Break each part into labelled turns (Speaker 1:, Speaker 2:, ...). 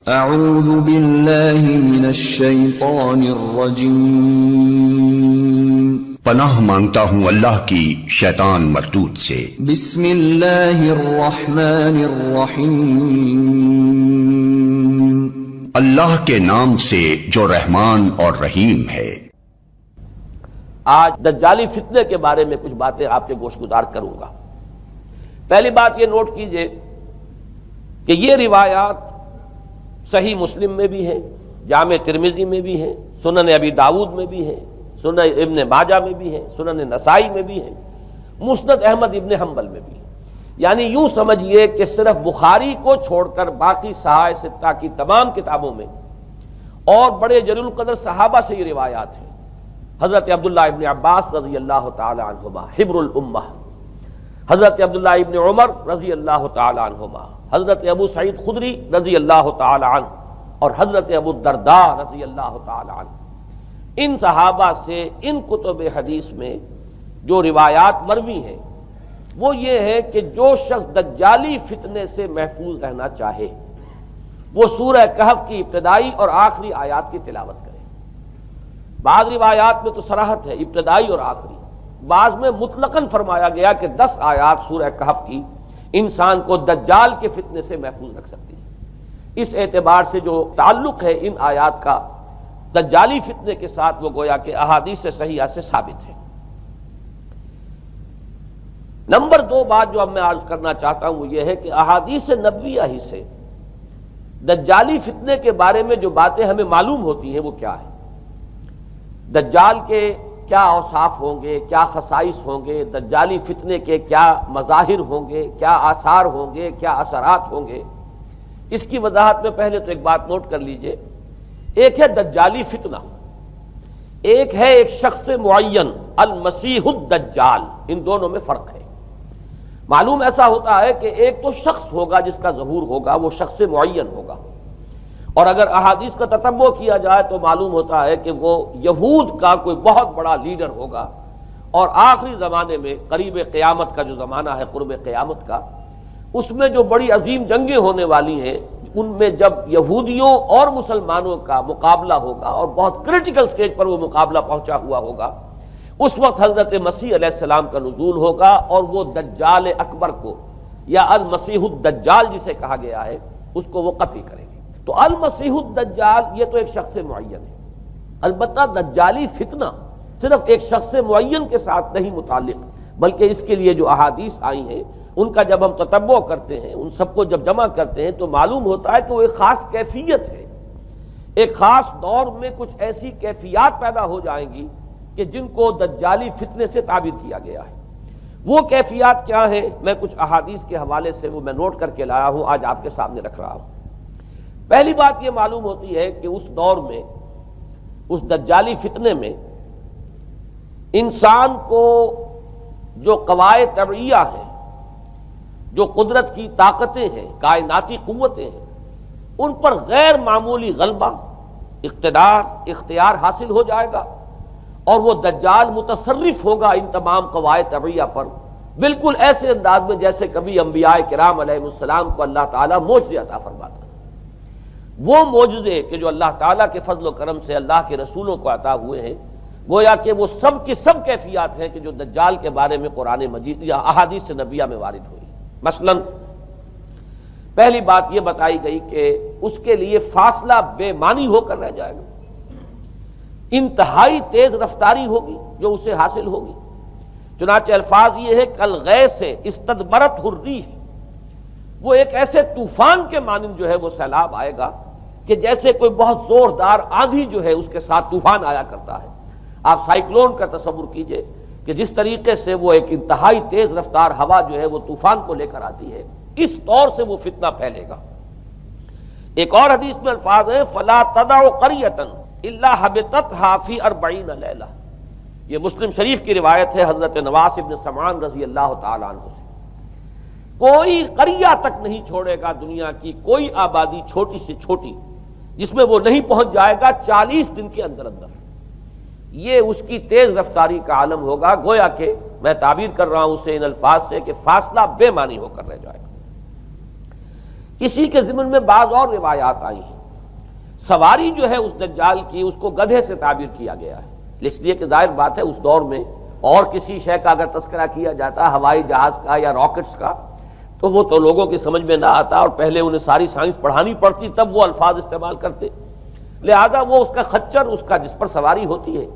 Speaker 1: اعوذ باللہ من الشیطان الرجیم،
Speaker 2: پناہ مانگتا ہوں اللہ کی شیطان مردود سے۔
Speaker 1: بسم اللہ الرحمن الرحیم،
Speaker 2: اللہ کے نام سے جو رحمان اور رحیم ہے۔
Speaker 3: آج دجالی فتنے کے بارے میں کچھ باتیں آپ کے گوش گزار کروں گا۔ پہلی بات یہ نوٹ کیجئے کہ یہ روایات صحیح مسلم میں بھی ہیں، جامع ترمذی میں بھی ہیں، سنن ابی داؤد میں بھی ہیں، سنن ابن ماجہ میں بھی ہیں، سنن نسائی میں بھی ہیں، مسند احمد ابن حنبل میں بھی ہیں۔ یعنی یوں سمجھیے کہ صرف بخاری کو چھوڑ کر باقی صحاح ستہ کی تمام کتابوں میں اور بڑے جلیل القدر صحابہ سے یہ روایات ہیں۔ حضرت عبداللہ ابن عباس رضی اللہ تعالی عنہما حبر الامہ، حضرت عبداللہ ابن عمر رضی اللہ تعالی عنہما، حضرت ابو سعید خدری رضی اللہ تعالی عنہ، اور حضرت ابو الدرداء رضی اللہ تعالی عنہ۔ ان صحابہ سے ان کتب حدیث میں جو روایات مروی ہیں وہ یہ ہے کہ جو شخص دجالی فتنے سے محفوظ رہنا چاہے وہ سورہ کہف کی ابتدائی اور آخری آیات کی تلاوت کرے۔ بعض روایات میں تو صراحت ہے ابتدائی اور آخری، بعض میں مطلقاً فرمایا گیا کہ 10 آیات سورہ کہف کی انسان کو دجال کے فتنے سے محفوظ رکھ سکتی ہے۔ اس اعتبار سے جو تعلق ہے ان آیات کا دجالی فتنے کے ساتھ وہ گویا کہ احادیث صحیحہ سے ثابت ہے۔ نمبر 2 بات جو اب میں عرض کرنا چاہتا ہوں وہ یہ ہے کہ احادیث نبویہ ہی سے دجالی فتنے کے بارے میں جو باتیں ہمیں معلوم ہوتی ہیں وہ کیا ہے، دجال کے کیا اوصاف ہوں گے، کیا خصائص ہوں گے، دجالی فتنے کے کیا مظاہر ہوں گے، کیا آثار ہوں گے، کیا اثرات ہوں گے۔ اس کی وضاحت میں پہلے تو ایک بات نوٹ کر لیجئے، ایک ہے دجالی فتنہ، ایک ہے ایک شخص معین المسیح الدجال، ان دونوں میں فرق ہے۔ معلوم ایسا ہوتا ہے کہ ایک تو شخص ہوگا جس کا ظہور ہوگا، وہ شخص معین ہوگا، اور اگر احادیث کا تتبع کیا جائے تو معلوم ہوتا ہے کہ وہ یہود کا کوئی بہت بڑا لیڈر ہوگا، اور آخری زمانے میں قریب قیامت کا جو زمانہ ہے، قرب قیامت کا، اس میں جو بڑی عظیم جنگیں ہونے والی ہیں، ان میں جب یہودیوں اور مسلمانوں کا مقابلہ ہوگا اور بہت کریٹیکل سٹیج پر وہ مقابلہ پہنچا ہوا ہوگا، اس وقت حضرت مسیح علیہ السلام کا نزول ہوگا اور وہ دجال اکبر کو یا المسیح الدجال جسے کہا گیا ہے اس کو وہ قتل کریں گے۔ تو المسیح الدجال یہ تو ایک شخص معین ہے، البتہ دجالی فتنہ صرف ایک شخص معین کے ساتھ نہیں متعلق، بلکہ اس کے لیے جو احادیث آئی ہیں ان کا جب ہم تتبع کرتے ہیں، ان سب کو جب جمع کرتے ہیں تو معلوم ہوتا ہے کہ وہ ایک خاص کیفیت ہے، ایک خاص دور میں کچھ ایسی کیفیات پیدا ہو جائیں گی کہ جن کو دجالی فتنے سے تعبیر کیا گیا ہے۔ وہ کیفیات کیا ہیں، میں کچھ احادیث کے حوالے سے وہ میں نوٹ کر کے لایا ہوں، آج آپ کے سامنے رکھ رہا ہوں۔ پہلی بات یہ معلوم ہوتی ہے کہ اس دور میں، اس دجالی فتنے میں، انسان کو جو قواعد طبعیہ ہیں، جو قدرت کی طاقتیں ہیں، کائناتی قوتیں ہیں، ان پر غیر معمولی غلبہ، اقتدار، اختیار حاصل ہو جائے گا، اور وہ دجال متصرف ہوگا ان تمام قواعد طبعیہ پر، بالکل ایسے انداز میں جیسے کبھی انبیاء کرام علیہ السلام کو اللہ تعالیٰ معجزے عطا فرماتا ہے۔ وہ معجزے کہ جو اللہ تعالیٰ کے فضل و کرم سے اللہ کے رسولوں کو عطا ہوئے ہیں، گویا کہ وہ سب کی سب کیفیات ہیں کہ جو دجال کے بارے میں قرآن مجید یا احادیث نبویہ میں وارد ہوئی۔ مثلا پہلی بات یہ بتائی گئی کہ اس کے لیے فاصلہ بے معنی ہو کر رہ جائے گا، انتہائی تیز رفتاری ہوگی جو اسے حاصل ہوگی۔ چنانچہ الفاظ یہ ہے کالغیث سے استدبرت الریح، وہ ایک ایسے طوفان کے مانند جو ہے وہ سیلاب آئے گا کہ جیسے کوئی بہت زوردار آندھی جو ہے اس کے ساتھ طوفان آیا کرتا ہے۔ آپ سائیکلون کا تصور کیجئے کہ جس طریقے سے وہ ایک انتہائی تیز رفتار ہوا جو ہے وہ طوفان کو لے کر آتی ہے، اس طور سے وہ فتنہ پھیلے گا۔ ایک اور حدیث میں الفاظ ہیں فلا تدع قریۃ الا حبطتها فی 40 لیلہ، یہ مسلم شریف کی روایت ہے حضرت نواس ابن سمعان رضی اللہ تعالی عنہ سے۔ کوئی قریہ تک نہیں چھوڑے گا دنیا کی کوئی آبادی چھوٹی سے چھوٹی جس میں وہ نہیں پہنچ جائے گا 40 دن کے اندر اندر۔ یہ اس کی تیز رفتاری کا عالم ہوگا، گویا کہ میں تعبیر کر رہا ہوں اسے ان الفاظ سے کہ فاصلہ بے معنی ہو کر رہ جائے گا۔ اسی کے ضمن میں بعض اور روایات آئی ہیں سواری جو ہے اس دجال کی اس کو گدھے سے تعبیر کیا گیا ہے، اس لیے کہ ظاہر بات ہے اس دور میں اور کسی شے کا اگر تذکرہ کیا جاتا ہوائی جہاز کا یا راکٹس کا تو وہ تو لوگوں کی سمجھ میں نہ آتا، اور پہلے انہیں ساری سائنس پڑھانی پڑتی تب وہ الفاظ استعمال کرتے، لہذا وہ اس کا خچر، اس کا جس پر سواری ہوتی ہے،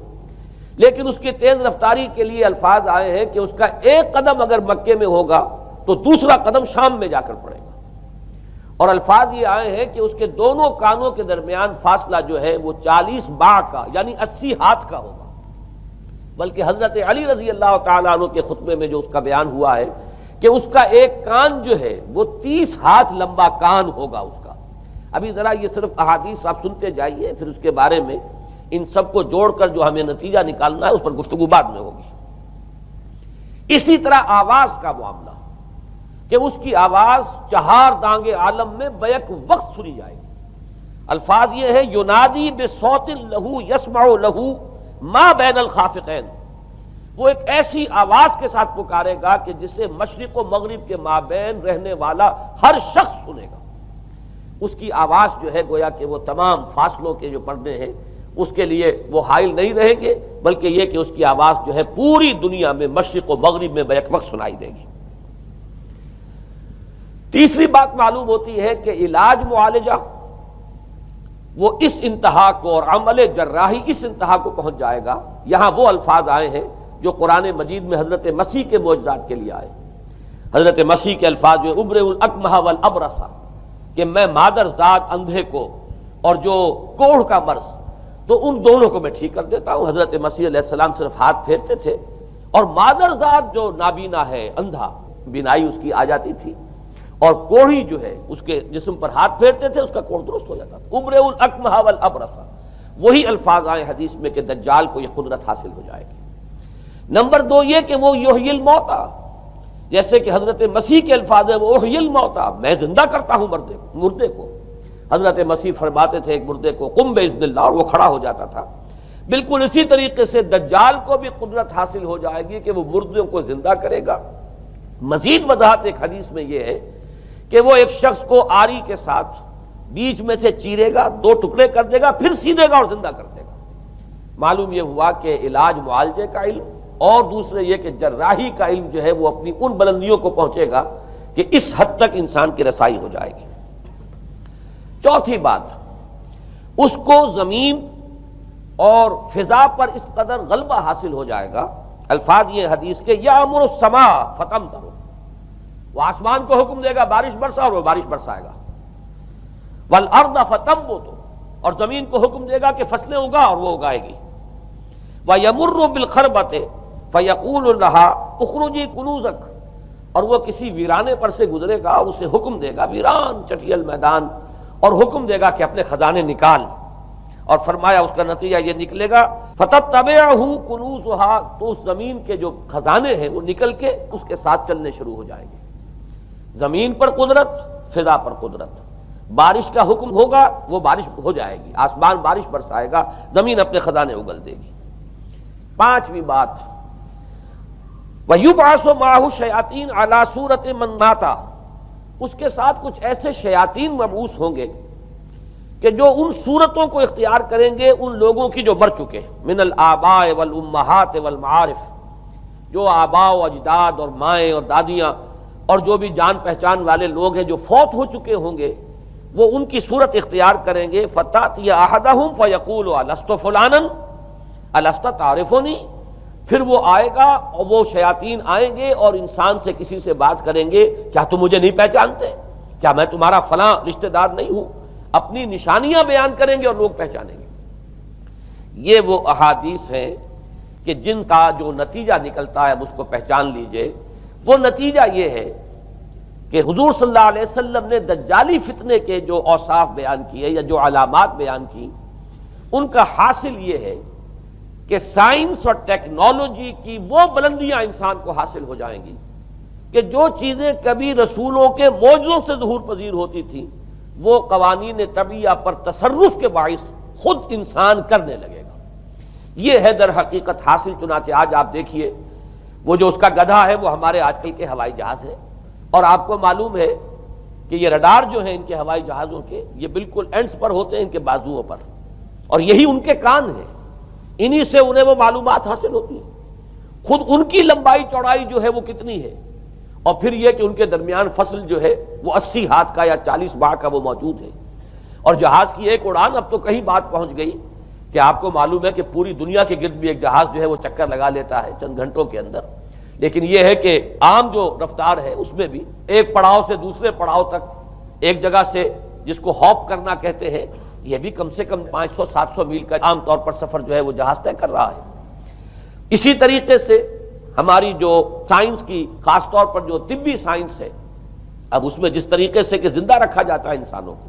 Speaker 3: لیکن اس کی تیز رفتاری کے لیے الفاظ آئے ہیں کہ اس کا ایک قدم اگر مکے میں ہوگا تو دوسرا قدم شام میں جا کر پڑے گا، اور الفاظ یہ آئے ہیں کہ اس کے دونوں کانوں کے درمیان فاصلہ جو ہے وہ 40 باع کا یعنی 80 ہاتھ کا ہوگا، بلکہ حضرت علی رضی اللہ تعالیٰ عنہ کے خطبے میں جو اس کا بیان ہوا ہے کہ اس کا ایک کان جو ہے وہ 30 ہاتھ لمبا کان ہوگا اس کا۔ ابھی ذرا یہ صرف احادیث آپ سنتے جائیے، پھر اس کے بارے میں ان سب کو جوڑ کر جو ہمیں نتیجہ نکالنا ہے اس پر گفتگو بعد میں ہوگی۔ اسی طرح آواز کا معاملہ کہ اس کی آواز 4 دانگ عالم میں بیک وقت سنی جائے گی۔ الفاظ یہ ہے ینادی بصوت لہو یسمع لہو ما بین الخافقین، وہ ایک ایسی آواز کے ساتھ پکارے گا کہ جسے مشرق و مغرب کے مابین رہنے والا ہر شخص سنے گا۔ اس کی آواز جو ہے گویا کہ وہ تمام فاصلوں کے جو پردے ہیں اس کے لیے وہ حائل نہیں رہیں گے، بلکہ یہ کہ اس کی آواز جو ہے پوری دنیا میں مشرق و مغرب میں بیک وقت سنائی دے گی۔ تیسری بات معلوم ہوتی ہے کہ علاج معالجہ وہ اس انتہا کو اور عمل جراحی اس انتہا کو پہنچ جائے گا۔ یہاں وہ الفاظ آئے ہیں جو قرآن مجید میں حضرت مسیح کے معجزات کے لیے آئے۔ حضرت مسیح کے الفاظ جو ابرئ الاکمہ والابرص، کہ میں مادر ذات اندھے کو اور جو کوڑھ کا مرض تو ان دونوں کو میں ٹھیک کر دیتا ہوں۔ حضرت مسیح علیہ السلام صرف ہاتھ پھیرتے تھے اور مادر ذات جو نابینا ہے، اندھا، بینائی اس کی آ جاتی تھی، اور کوڑھی جو ہے اس کے جسم پر ہاتھ پھیرتے تھے اس کا کوڑھ درست ہو جاتا تھا۔ ابرئ الاکمہ والابرص، وہی الفاظ آئے حدیث میں کہ دجال کو یہ قدرت حاصل ہو جائے گی۔ نمبر 2 یہ کہ وہ یحیی الموتیٰ، جیسے کہ حضرت مسیح کے الفاظ ہیں وہ احیی الموتیٰ، میں زندہ کرتا ہوں مردے کو۔ حضرت مسیح فرماتے تھے ایک مردے کو قم باذن اللہ، اور وہ کھڑا ہو جاتا تھا۔ بالکل اسی طریقے سے دجال کو بھی قدرت حاصل ہو جائے گی کہ وہ مردوں کو زندہ کرے گا۔ مزید وضاحت ایک حدیث میں یہ ہے کہ وہ ایک شخص کو آری کے ساتھ بیچ میں سے چیرے گا، 2 ٹکڑے کر دے گا، پھر سیدھے گا اور زندہ کر دے گا۔ معلوم یہ ہوا کہ علاج معالجے کا علم اور دوسرے یہ کہ جراحی کا علم جو ہے وہ اپنی ان بلندیوں کو پہنچے گا کہ اس حد تک انسان کی رسائی ہو جائے گی۔ چوتھی بات، اس کو زمین اور فضا پر اس قدر غلبہ حاصل ہو جائے گا۔ الفاظ یہ حدیث کے یامر السماء فتمطر، وہ آسمان کو حکم دے گا بارش برسا اور وہ بارش برسائے گا۔ والارض فتنبت، اور زمین کو حکم دے گا کہ فصلیں اگا اور وہ اگائے گی۔ وَيَمُرُّ بِالْخَرْبَةِ فَيَقُولُ لَهَا اُخْرُجِي كُنُوزَكَ، اور وہ کسی ویرانے پر سے گزرے گا اور اسے حکم دے گا، ویران چٹیل میدان، اور حکم دے گا کہ اپنے خزانے نکال، اور فرمایا اس کا نتیجہ یہ نکلے گا فَتَتَّبِعُهُ كُنُوزُهَا، تو اس زمین کے جو خزانے ہیں وہ نکل کے اس کے ساتھ چلنے شروع ہو جائیں گے۔ زمین پر قدرت، فضا پر قدرت، بارش کا حکم ہوگا وہ بارش ہو جائے گی، آسمان بارش برسائے گا، زمین اپنے خزانے اگل دے گی۔ 5ویں بات، وَيُبْعَثُ مَعَهُ الشَّيَاطِينُ عَلَى صُورَةِ مَن مَاتَ، اس کے ساتھ کچھ ایسے شیاطین مبعوث ہوں گے کہ جو ان صورتوں کو اختیار کریں گے ان لوگوں کی جو مر چکے، من الآباء والامہات والمعارف، جو آباء و اجداد اور مائیں اور دادیاں اور جو بھی جان پہچان والے لوگ ہیں جو فوت ہو چکے ہوں گے، وہ ان کی صورت اختیار کریں گے۔ فَتَأْتِيَ أَحَدَهُمْ فَيَقُولُ أَلَسْتُ فُلَانًا أَلَسْتَ تَعْرِفُنِي، پھر وہ آئے گا اور وہ شیاطین آئیں گے اور انسان سے کسی سے بات کریں گے، کیا تم مجھے نہیں پہچانتے؟ کیا میں تمہارا فلاں رشتہ دار نہیں ہوں؟ اپنی نشانیاں بیان کریں گے اور لوگ پہچانیں گے۔ یہ وہ احادیث ہیں کہ جن کا جو نتیجہ نکلتا ہے اب اس کو پہچان لیجئے۔ وہ نتیجہ یہ ہے کہ حضور صلی اللہ علیہ وسلم نے دجالی فتنے کے جو اوصاف بیان کیے یا جو علامات بیان کی، ان کا حاصل یہ ہے کہ سائنس اور ٹیکنالوجی کی وہ بلندیاں انسان کو حاصل ہو جائیں گی کہ جو چیزیں کبھی رسولوں کے معجزوں سے ظہور پذیر ہوتی تھیں وہ قوانین طبیعہ پر تصرف کے باعث خود انسان کرنے لگے گا۔ یہ ہے در حقیقت حاصل۔ چنانچہ آج آپ دیکھیے وہ جو اس کا گدھا ہے وہ ہمارے آج کل کے ہوائی جہاز ہے، اور آپ کو معلوم ہے کہ یہ رڈار جو ہیں ان کے ہوائی جہازوں کے، یہ بالکل اینڈز پر ہوتے ہیں ان کے بازوؤں پر، اور یہی ان کے کان ہیں، انہی سے انہیں وہ معلومات حاصل ہوتی ہیں۔ خود ان کی لمبائی چوڑائی جو ہے وہ کتنی ہے، اور پھر یہ کہ ان کے درمیان فصل جو ہے وہ 80 ہاتھ کا یا 40 باہ کا وہ موجود ہے، اور جہاز کی ایک اڑان اب تو کہیں بات پہنچ گئی کہ آپ کو معلوم ہے کہ پوری دنیا کے گرد بھی ایک جہاز جو ہے وہ چکر لگا لیتا ہے چند گھنٹوں کے اندر، لیکن یہ ہے کہ عام جو رفتار ہے اس میں بھی ایک پڑاؤ سے دوسرے پڑاؤ تک، ایک جگہ سے جس کو ہاپ کرنا کہتے ہیں، یہ بھی کم سے کم 500-700 میل کا عام طور پر سفر جو ہے وہ جہاز طے کر رہا ہے۔ اسی طریقے سے ہماری جو سائنس کی، خاص طور پر جو طبی سائنس ہے، اب اس میں جس طریقے سے کہ زندہ رکھا جاتا ہے انسانوں کو،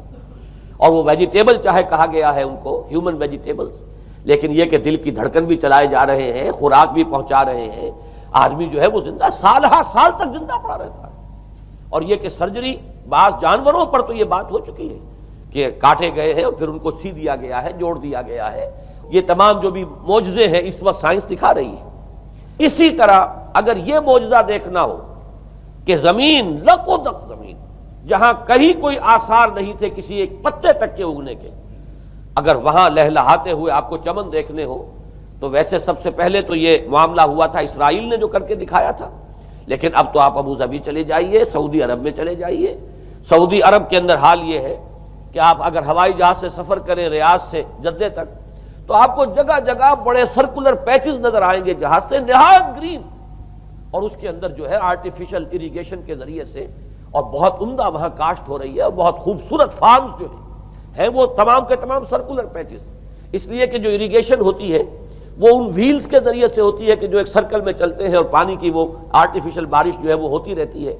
Speaker 3: اور وہ ویجیٹیبل چاہے کہا گیا ہے ان کو ہیومن ویجیٹیبلز، لیکن یہ کہ دل کی دھڑکن بھی چلائے جا رہے ہیں، خوراک بھی پہنچا رہے ہیں، آدمی جو ہے وہ زندہ سال ہر سال تک زندہ پڑا رہتا ہے۔ اور یہ کہ سرجری بعض جانوروں پر تو یہ بات ہو چکی ہے کہ کاٹے گئے ہیں اور پھر ان کو سی دیا گیا ہے، جوڑ دیا گیا ہے، یہ تمام جو بھی معجزے ہیں اس وقت سائنس دکھا رہی ہے۔ اسی طرح اگر یہ معجزہ دیکھنا ہو کہ زمین لقدق زمین، جہاں کہیں کوئی آثار نہیں تھے کسی ایک پتے تک کے اگنے کے، اگر وہاں لہلہاتے ہوئے آپ کو چمن دیکھنے ہو تو ویسے سب سے پہلے تو یہ معاملہ ہوا تھا اسرائیل نے جو کر کے دکھایا تھا، لیکن اب تو آپ ابو ظبی چلے جائیے، سعودی عرب میں چلے جائیے۔ سعودی عرب کے اندر حال یہ ہے کہ آپ اگر ہوائی جہاز سے سفر کریں ریاض سے جدہ تک تو آپ کو جگہ جگہ بڑے سرکولر پیچز نظر آئیں گے جہاز سے، نہایت گرین، اور اس کے اندر جو ہے آرٹیفیشل اریگیشن کے ذریعے سے اور بہت عمدہ وہاں کاشت ہو رہی ہے، اور بہت خوبصورت فارمز جو ہیں وہ تمام کے تمام سرکولر پیچز، اس لیے کہ جو اریگیشن ہوتی ہے وہ ان ویلز کے ذریعے سے ہوتی ہے کہ جو ایک سرکل میں چلتے ہیں اور پانی کی وہ آرٹیفیشل بارش جو ہے وہ ہوتی رہتی ہے۔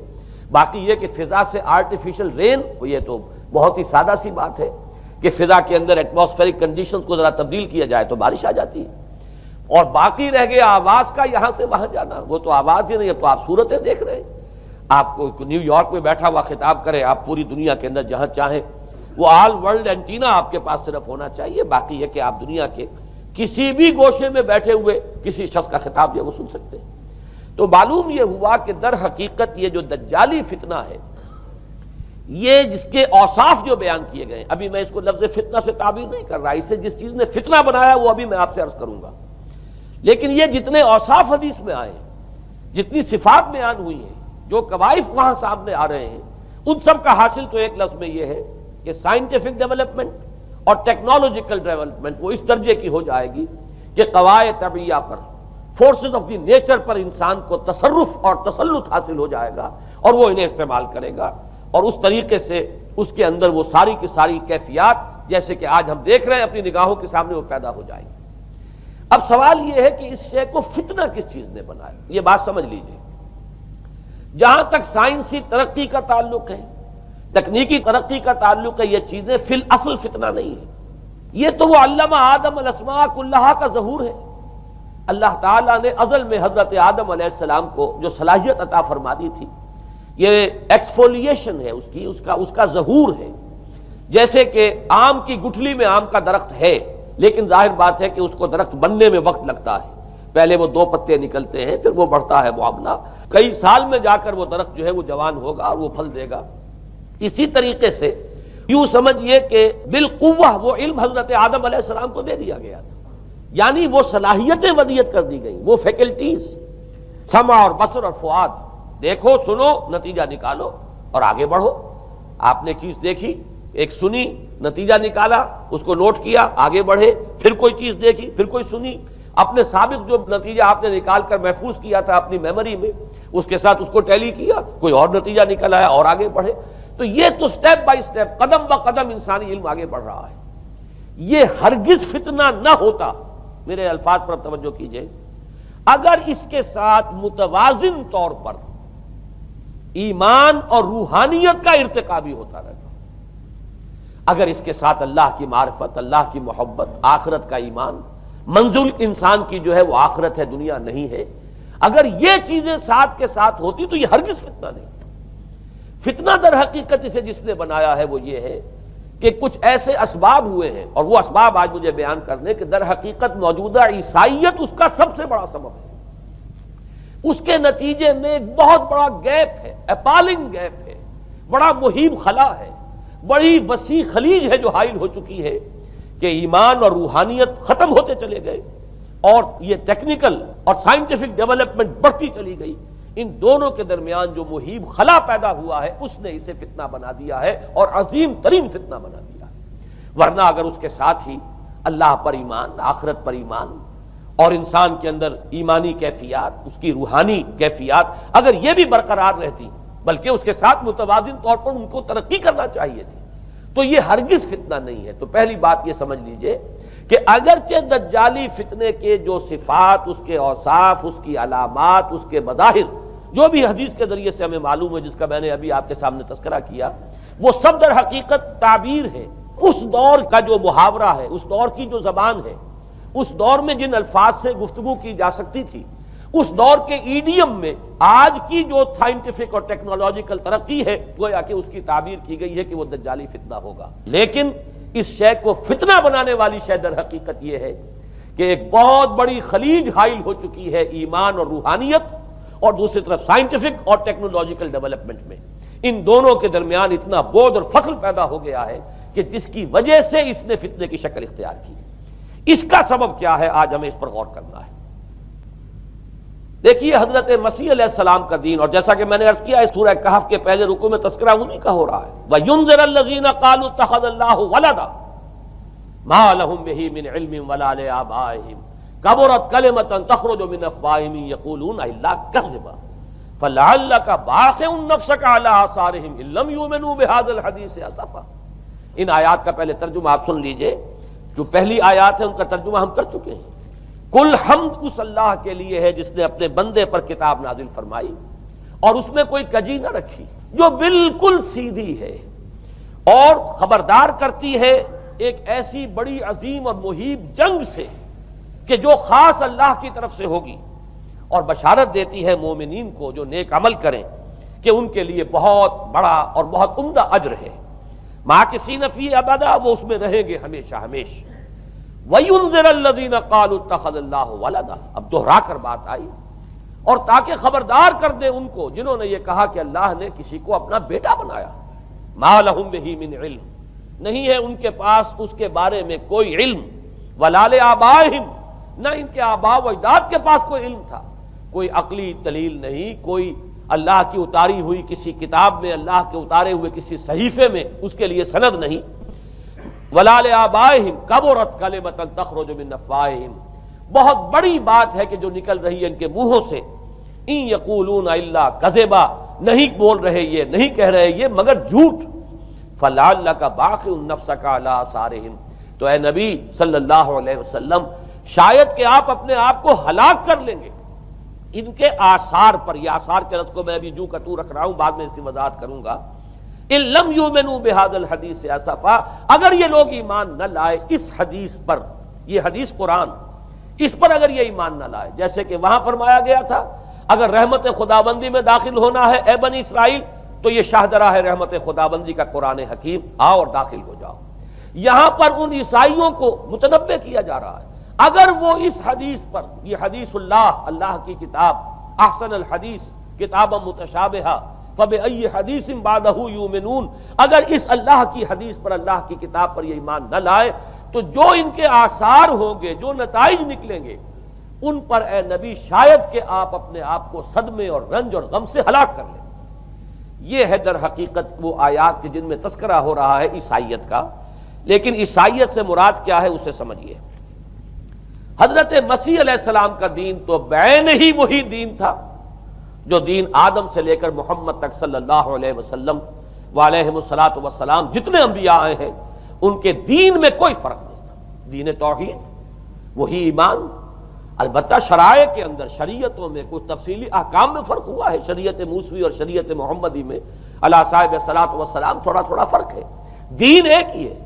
Speaker 3: باقی یہ کہ فضا سے آرٹیفیشل رین، یہ تو بہت ہی سادہ سی بات ہے کہ فضا کے اندر ایٹماسفیرک کنڈیشنز کو ذرا تبدیل کیا جائے تو بارش آ جاتی ہے۔ اور باقی رہ گیا آواز کا یہاں سے وہاں جانا، وہ تو آواز ہی نہیں، اب تو آپ صورتیں دیکھ رہے ہیں۔ آپ کو نیو یارک میں بیٹھا ہوا خطاب کرے، آپ پوری دنیا کے اندر جہاں چاہیں، وہ آل ورلڈ اینٹینا آپ کے پاس صرف ہونا چاہیے، باقی یہ کہ آپ دنیا کے کسی بھی گوشے میں بیٹھے ہوئے کسی شخص کا خطاب جو وہ سن سکتے ہیں۔ تو معلوم یہ ہوا کہ در حقیقت یہ جو دجالی فتنہ ہے، یہ جس کے اوصاف جو بیان کیے گئے ہیں، ابھی میں اس کو لفظ فتنہ سے تعبیر نہیں کر رہا، اسے جس چیز نے فتنہ بنایا وہ ابھی میں آپ سے عرض کروں گا، لیکن یہ جتنے اوصاف حدیث میں آئے ہیں، جتنی صفات بیان ہوئی ہیں، جو کوائف وہاں سامنے آ رہے ہیں، ان سب کا حاصل تو ایک لفظ میں یہ ہے کہ سائنٹیفک ڈیولپمنٹ اور ٹیکنالوجیکل ڈیولپمنٹ وہ اس درجے کی ہو جائے گی کہ قواعد طبیعہ پر، فورسز آف دی نیچر پر انسان کو تصرف اور تسلط حاصل ہو جائے گا، اور وہ انہیں استعمال کرے گا، اور اس طریقے سے اس کے اندر وہ ساری کی ساری کیفیات جیسے کہ آج ہم دیکھ رہے ہیں اپنی نگاہوں کے سامنے وہ پیدا ہو جائیں گی۔ اب سوال یہ ہے کہ اس شے کو فتنہ کس چیز نے بنایا، یہ بات سمجھ لیجئے۔ جہاں تک سائنسی ترقی کا تعلق ہے، تکنیکی ترقی کا تعلق ہے، یہ چیزیں فی الاصل فتنہ نہیں ہے، یہ تو وہ علم آدم الاسماء کلہا کا ظہور ہے۔ اللہ تعالیٰ نے ازل میں حضرت آدم علیہ السلام کو جو صلاحیت عطا فرما دی تھی، یہ ایکسفولیشن ہے اس کا ظہور ہے۔ جیسے کہ آم کی گٹھلی میں آم کا درخت ہے، لیکن ظاہر بات ہے کہ اس کو درخت بننے میں وقت لگتا ہے، پہلے وہ 2 پتے نکلتے ہیں، پھر وہ بڑھتا ہے معاملہ، کئی سال میں جا کر وہ درخت جو ہے وہ جوان ہوگا اور وہ پھل دے گا۔ اسی طریقے سے یوں سمجھئے کہ بالقوہ وہ علم حضرت آدم علیہ السلام کو دے دیا گیا تھا، یعنی وہ صلاحیتیں ودیت کر دی گئیں، وہ فیکلٹیز، سمع اور بصر اور فؤاد، دیکھو سنو نتیجہ نکالو اور آگے بڑھو۔ آپ نے چیز دیکھی، ایک سنی، نتیجہ نکالا، اس کو نوٹ کیا، آگے بڑھے، پھر کوئی چیز دیکھی، پھر کوئی سنی، اپنے سابق جو نتیجہ آپ نے نکال کر محفوظ کیا تھا اپنی میموری میں، اس کے ساتھ اس کو ٹیلی کیا، کوئی اور نتیجہ نکل آیا اور آگے بڑھے۔ تو یہ تو سٹیپ بائی سٹیپ، قدم با قدم انسانی علم آگے بڑھ رہا ہے۔ یہ ہرگز فتنہ نہ ہوتا، میرے الفاظ پر توجہ کیجئے، اگر اس کے ساتھ متوازن طور پر ایمان اور روحانیت کا ارتقا بھی ہوتا رہتا، اگر اس کے ساتھ اللہ کی معرفت، اللہ کی محبت، آخرت کا ایمان، منزل انسان کی جو ہے وہ آخرت ہے، دنیا نہیں ہے، اگر یہ چیزیں ساتھ کے ساتھ ہوتی تو یہ ہرگز فتنہ نہیں۔ فتنہ در حقیقت اسے جس نے بنایا ہے وہ یہ ہے کہ کچھ ایسے اسباب ہوئے ہیں، اور وہ اسباب آج مجھے بیان کرنے کہ در حقیقت موجودہ عیسائیت اس کا سب سے بڑا سبب ہے۔ اس کے نتیجے میں ایک بہت بڑا گیپ ہے، اپالنگ گیپ ہے، بڑا مہیب خلا ہے، بڑی وسیع خلیج ہے جو حائل ہو چکی ہے کہ ایمان اور روحانیت ختم ہوتے چلے گئے اور یہ ٹیکنیکل اور سائنٹیفک ڈیولپمنٹ بڑھتی چلی گئی۔ ان دونوں کے درمیان جو مہیب خلا پیدا ہوا ہے اس نے اسے فتنہ بنا دیا ہے اور عظیم ترین فتنہ بنا دیا ہے۔ ورنہ اگر اس کے ساتھ ہی اللہ پر ایمان، آخرت پر ایمان اور انسان کے اندر ایمانی کیفیات، اس کی روحانی کیفیات اگر یہ بھی برقرار رہتی، بلکہ اس کے ساتھ متوازن طور پر ان کو ترقی کرنا چاہیے تھی، تو یہ ہرگز فتنہ نہیں ہے۔ تو پہلی بات یہ سمجھ لیجئے کہ اگرچہ دجالی فتنے کے جو صفات، اس کے اوصاف، اس کی علامات، اس کے مظاہر جو بھی حدیث کے ذریعے سے ہمیں معلوم ہے، جس کا میں نے ابھی آپ کے سامنے تذکرہ کیا، وہ سب در حقیقت تعبیر ہے اس دور کا جو محاورہ ہے، اس دور کی جو زبان ہے، اس دور میں جن الفاظ سے گفتگو کی جا سکتی تھی، اس دور کے ایڈیم میں آج کی جو سائنٹیفک اور ٹیکنالوجیکل ترقی ہے گویا کہ اس کی تعبیر کی گئی ہے کہ وہ دجالی فتنہ ہوگا۔ لیکن اس شے کو فتنہ بنانے والی شے در حقیقت یہ ہے کہ ایک بہت بڑی خلیج حائل ہو چکی ہے ایمان اور روحانیت اور دوسری طرف سائنٹیفک اور ٹیکنالوجیکل ڈیولپمنٹ میں، ان دونوں کے درمیان اتنا بعد اور فصل پیدا ہو گیا ہے کہ جس کی وجہ سے اس نے فتنے کی شکل اختیار کی۔ اس کا سبب کیا ہے، آج ہمیں اس پر غور کرنا ہے۔ دیکھیے حضرت مسیح علیہ السلام کا دین، اور جیسا کہ میں نے عرض کیا اس سورہ کہف کے پہلے رکوع میں تذکرہ انہی کا ہو رہا ہے، وَيُنذِرَ الَّذِينَ قَالُوا اتَّخَذَ اللَّهُ وَلَدًا مَا لَهُم بِهِ مِنْ عِلْمٍ وَلَا لِآبَائِهِمْ كَبُرَتْ كَلِمَةً تَخْرُجُ مِنْ أَفْوَاهِهِمْ يَقُولُونَ إِلَّا كَذِبًا فَلَعَلَّكَ بَاخِعٌ نَفْسَكَ عَلَىٰ آثَارِهِمْ إِن لَّمْ يُؤْمِنُوا بِهَٰذَا الْحَدِيثِ أَسَفًا۔ ان آیات کا پہلے ترجمہ آپ سن لیجئے، جو پہلی آیات ہیں ان کا ترجمہ ہم کر چکے ہیں۔ کل حمد اس اللہ کے لیے ہے جس نے اپنے بندے پر کتاب نازل فرمائی اور اس میں کوئی کجی نہ رکھی، جو بالکل سیدھی ہے اور خبردار کرتی ہے ایک ایسی بڑی عظیم اور مہیب جنگ سے کہ جو خاص اللہ کی طرف سے ہوگی، اور بشارت دیتی ہے مومنین کو جو نیک عمل کریں کہ ان کے لیے بہت بڑا اور بہت عمدہ اجر ہے، ماکثین فیہ ابدا، وہ اس میں رہیں گے ہمیشہ ہمیشہ۔ وَيُنذِرَ الَّذِينَ قَالُوا اتَّخَذَ اللَّهُ وَلَدًا، اب دوہرا کر بات آئی، اور تاکہ خبردار کر دے ان کو جنہوں نے یہ کہا کہ اللہ نے کسی کو اپنا بیٹا بنایا۔ مَا لَهُم بِهِ مِنْ عِلْمٍ، نہیں ہے ان کے پاس اس کے بارے میں کوئی علم، وَلَا لِآبَائِهِمْ، نہ ان کے آباء و اجداد کے پاس کوئی علم تھا، کوئی عقلی دلیل نہیں، کوئی اللہ کی اتاری ہوئی کسی کتاب میں، اللہ کے اتارے ہوئے کسی صحیفے میں اس کے لیے سند نہیں۔ وَلَا لِآبَائِهِمْ كَبُرَتْ كَلِمَةً تَخْرُجُ مِنْ أَفْوَاهِهِمْ، بہت بڑی بات ہے کہ جو نکل رہی ہے ان کے منہوں سے، إِن يَقُولُونَ إِلَّا كَذِبًا، نہیں بول رہے یہ، نہیں کہہ رہے یہ مگر جھوٹ۔ فَلَعَلَّكَ بَاخِعٌ نَفْسَكَ عَلَىٰ آثَارِهِمْ، تو اے نبی صلی اللہ علیہ وسلم شاید کہ آپ اپنے آپ کو ہلاک کر لیں گے ان کے آثار پر۔ یہ آثار کے لفظ کو میں ابھی جو کا تو رکھ رہا ہوں، بعد میں اس کی وضاحت کروں گا۔ إِن لَّمْ يُؤْمِنُوا بِهَٰذَا الْحَدِيثِ أَسَفًا، اگر یہ لوگ ایمان نہ لائے اس حدیث پر، یہ حدیث قرآن، اس پر اگر یہ ایمان نہ لائے، جیسے کہ وہاں فرمایا گیا تھا اگر رحمت خداوندی میں داخل ہونا ہے اے بنی اسرائیل تو یہ شاہدرہ ہے رحمت خداوندی کا قرآن حکیم، آؤ اور داخل ہو جاؤ۔ یہاں پر ان عیسائیوں کو متنبہ کیا جا رہا ہے اگر وہ اس حدیث پر، یہ حدیث اللہ، اللہ کی کتاب، احسن الحدیث کتابا متشابہہ فَبِأَيِّ حَدِيثٍ بَعْدَهُ يُؤْمِنُونَ، اگر اس اللہ کی حدیث پر، اللہ کی کتاب پر یہ ایمان نہ لائے تو جو ان کے آثار ہوں گے، جو نتائج نکلیں گے، ان پر اے نبی شاید کہ آپ اپنے آپ کو صدمے اور رنج اور غم سے ہلاک کر لیں۔ یہ ہے در حقیقت وہ آیات کے جن میں تذکرہ ہو رہا ہے عیسائیت کا۔ لیکن عیسائیت سے مراد کیا ہے اسے سمجھیے۔ حضرت مسیح علیہ السلام کا دین تو بعین ہی وہی دین تھا جو دین آدم سے لے کر محمد تک صلی اللہ علیہ وسلم وعلیہم الصلاۃ والسلام جتنے انبیاء آئے ہیں ان کے دین میں کوئی فرق نہیں تھا۔ دین توحید، وہی ایمان، البتہ شرائع کے اندر، شریعتوں میں کچھ تفصیلی احکام میں فرق ہوا ہے، شریعت موسوی اور شریعت محمدی میں علی صاحب الصلاۃ والسلام تھوڑا تھوڑا فرق ہے، دین ایک ہی ہے۔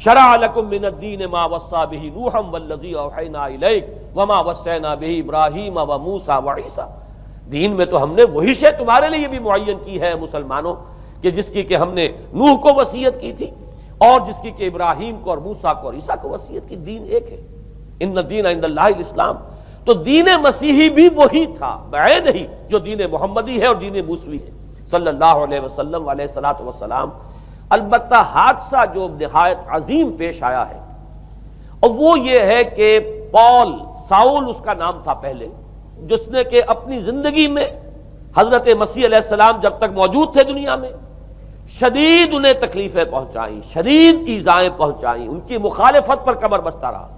Speaker 3: شرع لکم من الدین ما وصی بہ نوحا والذی اوحینا الیک وما وصینا بہ ابراہیم وموسیٰ وعیسیٰ، دین میں تو ہم نے وہی شے تمہارے لیے بھی معین کی ہے مسلمانوں، کہ جس کی کہ ہم نے نوح کو وصیت کی تھی اور جس کی کہ ابراہیم کو اور موسیٰ کو اور عیسیٰ کو وصیت کی، دین ایک ہے۔ ان الدین عند اللہ الاسلام، تو دین مسیحی بھی وہی تھا بعین ہی جو دین محمدی ہے اور دین موسوی ہے۔ صلی اللہ علیہ وسلم علیہ الصلوۃ والسلام. البتہ حادثہ جو نہایت عظیم پیش آیا ہے اور وہ یہ ہے کہ پال، ساؤل اس کا نام تھا پہلے، جس نے کہ اپنی زندگی میں حضرت مسیح علیہ السلام جب تک موجود تھے دنیا میں شدید انہیں تکلیفیں پہنچائیں، شدید ایذائیں پہنچائیں، ان کی مخالفت پر کمر بستہ رہا.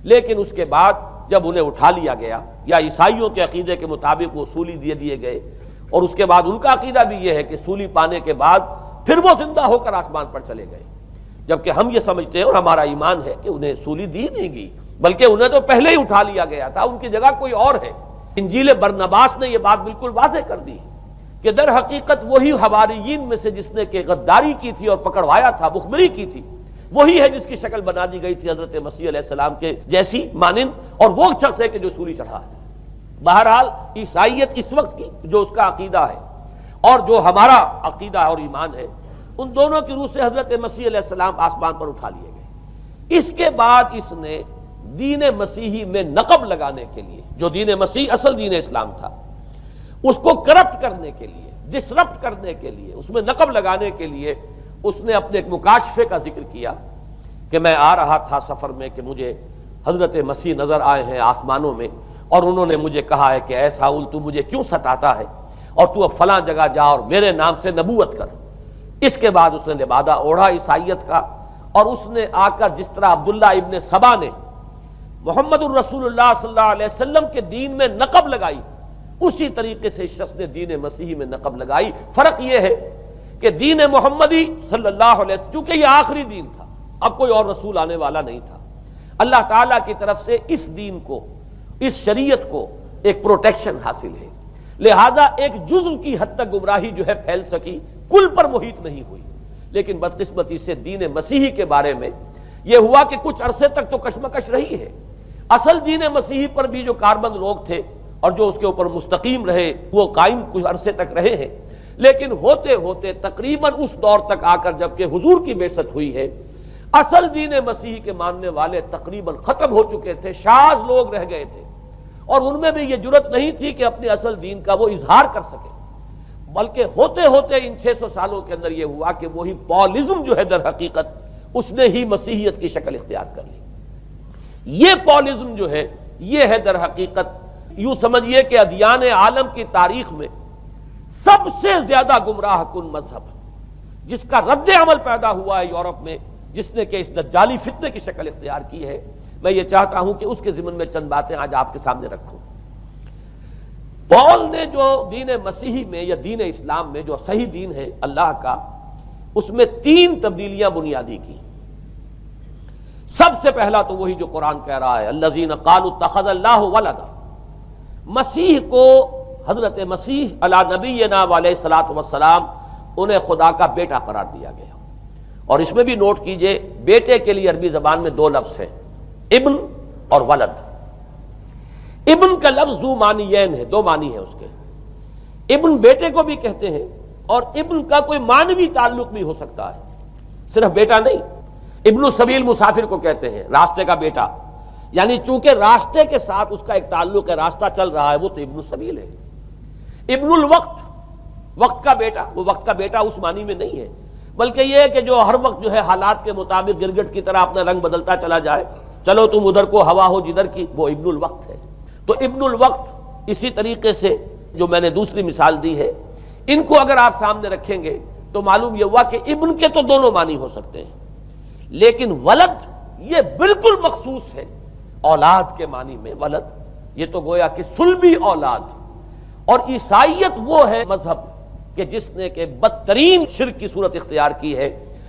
Speaker 3: لیکن اس کے بعد جب انہیں اٹھا لیا گیا، یا عیسائیوں کے عقیدے کے مطابق وہ سولی دیے گئے، اور اس کے بعد ان کا عقیدہ بھی یہ ہے کہ سولی پانے کے بعد پھر وہ زندہ ہو کر آسمان پر چلے گئے، جبکہ ہم یہ سمجھتے ہیں اور ہمارا ایمان ہے کہ انہیں سولی دی نہیں گئی، بلکہ انہیں تو پہلے ہی اٹھا لیا گیا تھا، ان کی جگہ کوئی اور ہے. انجیل برنباس نے یہ بات بالکل واضح کر دی کہ در حقیقت وہی حواریین میں سے جس نے کہ غداری کی تھی اور پکڑوایا تھا، مخبری کی تھی، وہی ہے جس کی شکل بنا دی گئی تھی حضرت مسیح علیہ السلام کے جیسی مانند، اور وہ شخص ہے کہ جو سولی چڑھا ہے. بہرحال عیسائیت اس وقت کی جو اس کا عقیدہ ہے اور جو ہمارا عقیدہ اور ایمان ہے، ان دونوں کی روح سے حضرت مسیح علیہ السلام آسمان پر اٹھا لیے گئے. اس کے بعد اس نے دین مسیحی میں نقب لگانے کے لیے، جو دین مسیح اصل دین اسلام تھا، اس کو کرپٹ کرنے کے لیے، ڈسرپٹ کرنے کے لیے، اس میں نقب لگانے کے لیے اس نے اپنے ایک مکاشفے کا ذکر کیا کہ میں آ رہا تھا سفر میں کہ مجھے حضرت مسیح نظر آئے ہیں آسمانوں میں، اور انہوں نے مجھے کہا ہے کہ اے ساؤل تو مجھے کیوں ستاتا ہے، اور تو اب فلاں جگہ جا اور میرے نام سے نبوت کر. اس کے بعد اس نے لبادہ اوڑھا عیسائیت کا، اور اس نے آ کر جس طرح عبداللہ ابن سبا نے محمد الرسول اللہ صلی اللہ علیہ وسلم کے دین میں نقب لگائی، اسی طریقے سے اس شخص نے دین مسیحی میں نقب لگائی. فرق یہ ہے کہ دین محمدی صلی اللہ علیہ وسلم چونکہ یہ آخری دین تھا، اب کوئی اور رسول آنے والا نہیں تھا، اللہ تعالیٰ کی طرف سے اس دین کو، اس شریعت کو ایک پروٹیکشن حاصل ہے، لہذا ایک جزو کی حد تک گمراہی جو ہے پھیل سکی، کل پر محیط نہیں ہوئی. لیکن بدقسمتی سے دین مسیحی کے بارے میں یہ ہوا کہ کچھ عرصے تک تو کشمکش رہی ہے. اصل دین مسیحی پر بھی جو کاربند لوگ تھے اور جو اس کے اوپر مستقیم رہے وہ قائم کچھ عرصے تک رہے ہیں، لیکن ہوتے ہوتے تقریباً اس دور تک آ کر جب کہ حضور کی بعثت ہوئی ہے، اصل دین مسیحی کے ماننے والے تقریباً ختم ہو چکے تھے، شاذ لوگ رہ گئے تھے، اور ان میں بھی یہ جرت نہیں تھی کہ اپنے اصل دین کا وہ اظہار کر سکے. بلکہ ہوتے ہوتے ان 600 سالوں کے اندر یہ ہوا کہ وہی پالزم جو ہے در حقیقت اس نے ہی مسیحیت کی شکل اختیار کر لی. یہ پالزم جو ہے یہ ہے در حقیقت یوں سمجھیے کہ ادیان عالم کی تاریخ میں سب سے زیادہ گمراہ کن مذہب، جس کا رد عمل پیدا ہوا ہے یورپ میں، جس نے کہ اس دجالی فتنے کی شکل اختیار کی ہے. میں یہ چاہتا ہوں کہ اس کے ضمن میں چند باتیں آج آپ کے سامنے رکھوں. پال نے جو دین مسیحی میں یا دین اسلام میں جو صحیح دین ہے اللہ کا، اس میں 3 تبدیلیاں بنیادی کی. سب سے پہلا تو وہی جو قرآن کہہ رہا ہے الذین قالوا اتخذ اللہ ولدا، مسیح کو، حضرت مسیح علی نبینا علیہ الصلوۃ والسلام، انہیں خدا کا بیٹا قرار دیا گیا. اور اس میں بھی نوٹ کیجئے بیٹے کے لیے عربی زبان میں 2 لفظ ہیں، ابن اور ولد. ابن کا لفظ ذو معنیین ہے، 2 معنی ہیں اس کے. ابن بیٹے کو بھی کہتے ہیں، اور ابن کا کوئی معنوی تعلق بھی ہو سکتا ہے، صرف بیٹا نہیں. ابن السبیل مسافر کو کہتے ہیں، راستے کا بیٹا، یعنی چونکہ راستے کے ساتھ اس کا ایک تعلق ہے، راستہ چل رہا ہے، وہ تو ابن السبیل ہے. ابن الوقت، وقت کا بیٹا، وہ وقت کا بیٹا اس معنی میں نہیں ہے، بلکہ یہ ہے کہ جو ہر وقت جو ہے حالات کے مطابق گرگٹ کی طرح اپنا رنگ بدلتا چلا جائے، چلو تم ادھر کو ہوا ہو جدھر کی، وہ ابن الوقت ہے. تو ابن الوقت اسی طریقے سے جو میں نے دوسری مثال دی ہے، ان کو اگر آپ سامنے رکھیں گے تو معلوم یہ ہوا کہ ابن کے تو دونوں معنی ہو سکتے ہیں، لیکن ولد یہ بالکل مخصوص ہے اولاد کے معنی میں. ولد یہ تو گویا کہ صلبی اولاد. اور عیسائیت وہ ہے مذہب کہ جس نے کہ بدترین شرک کی صورت اختیار کی ہے،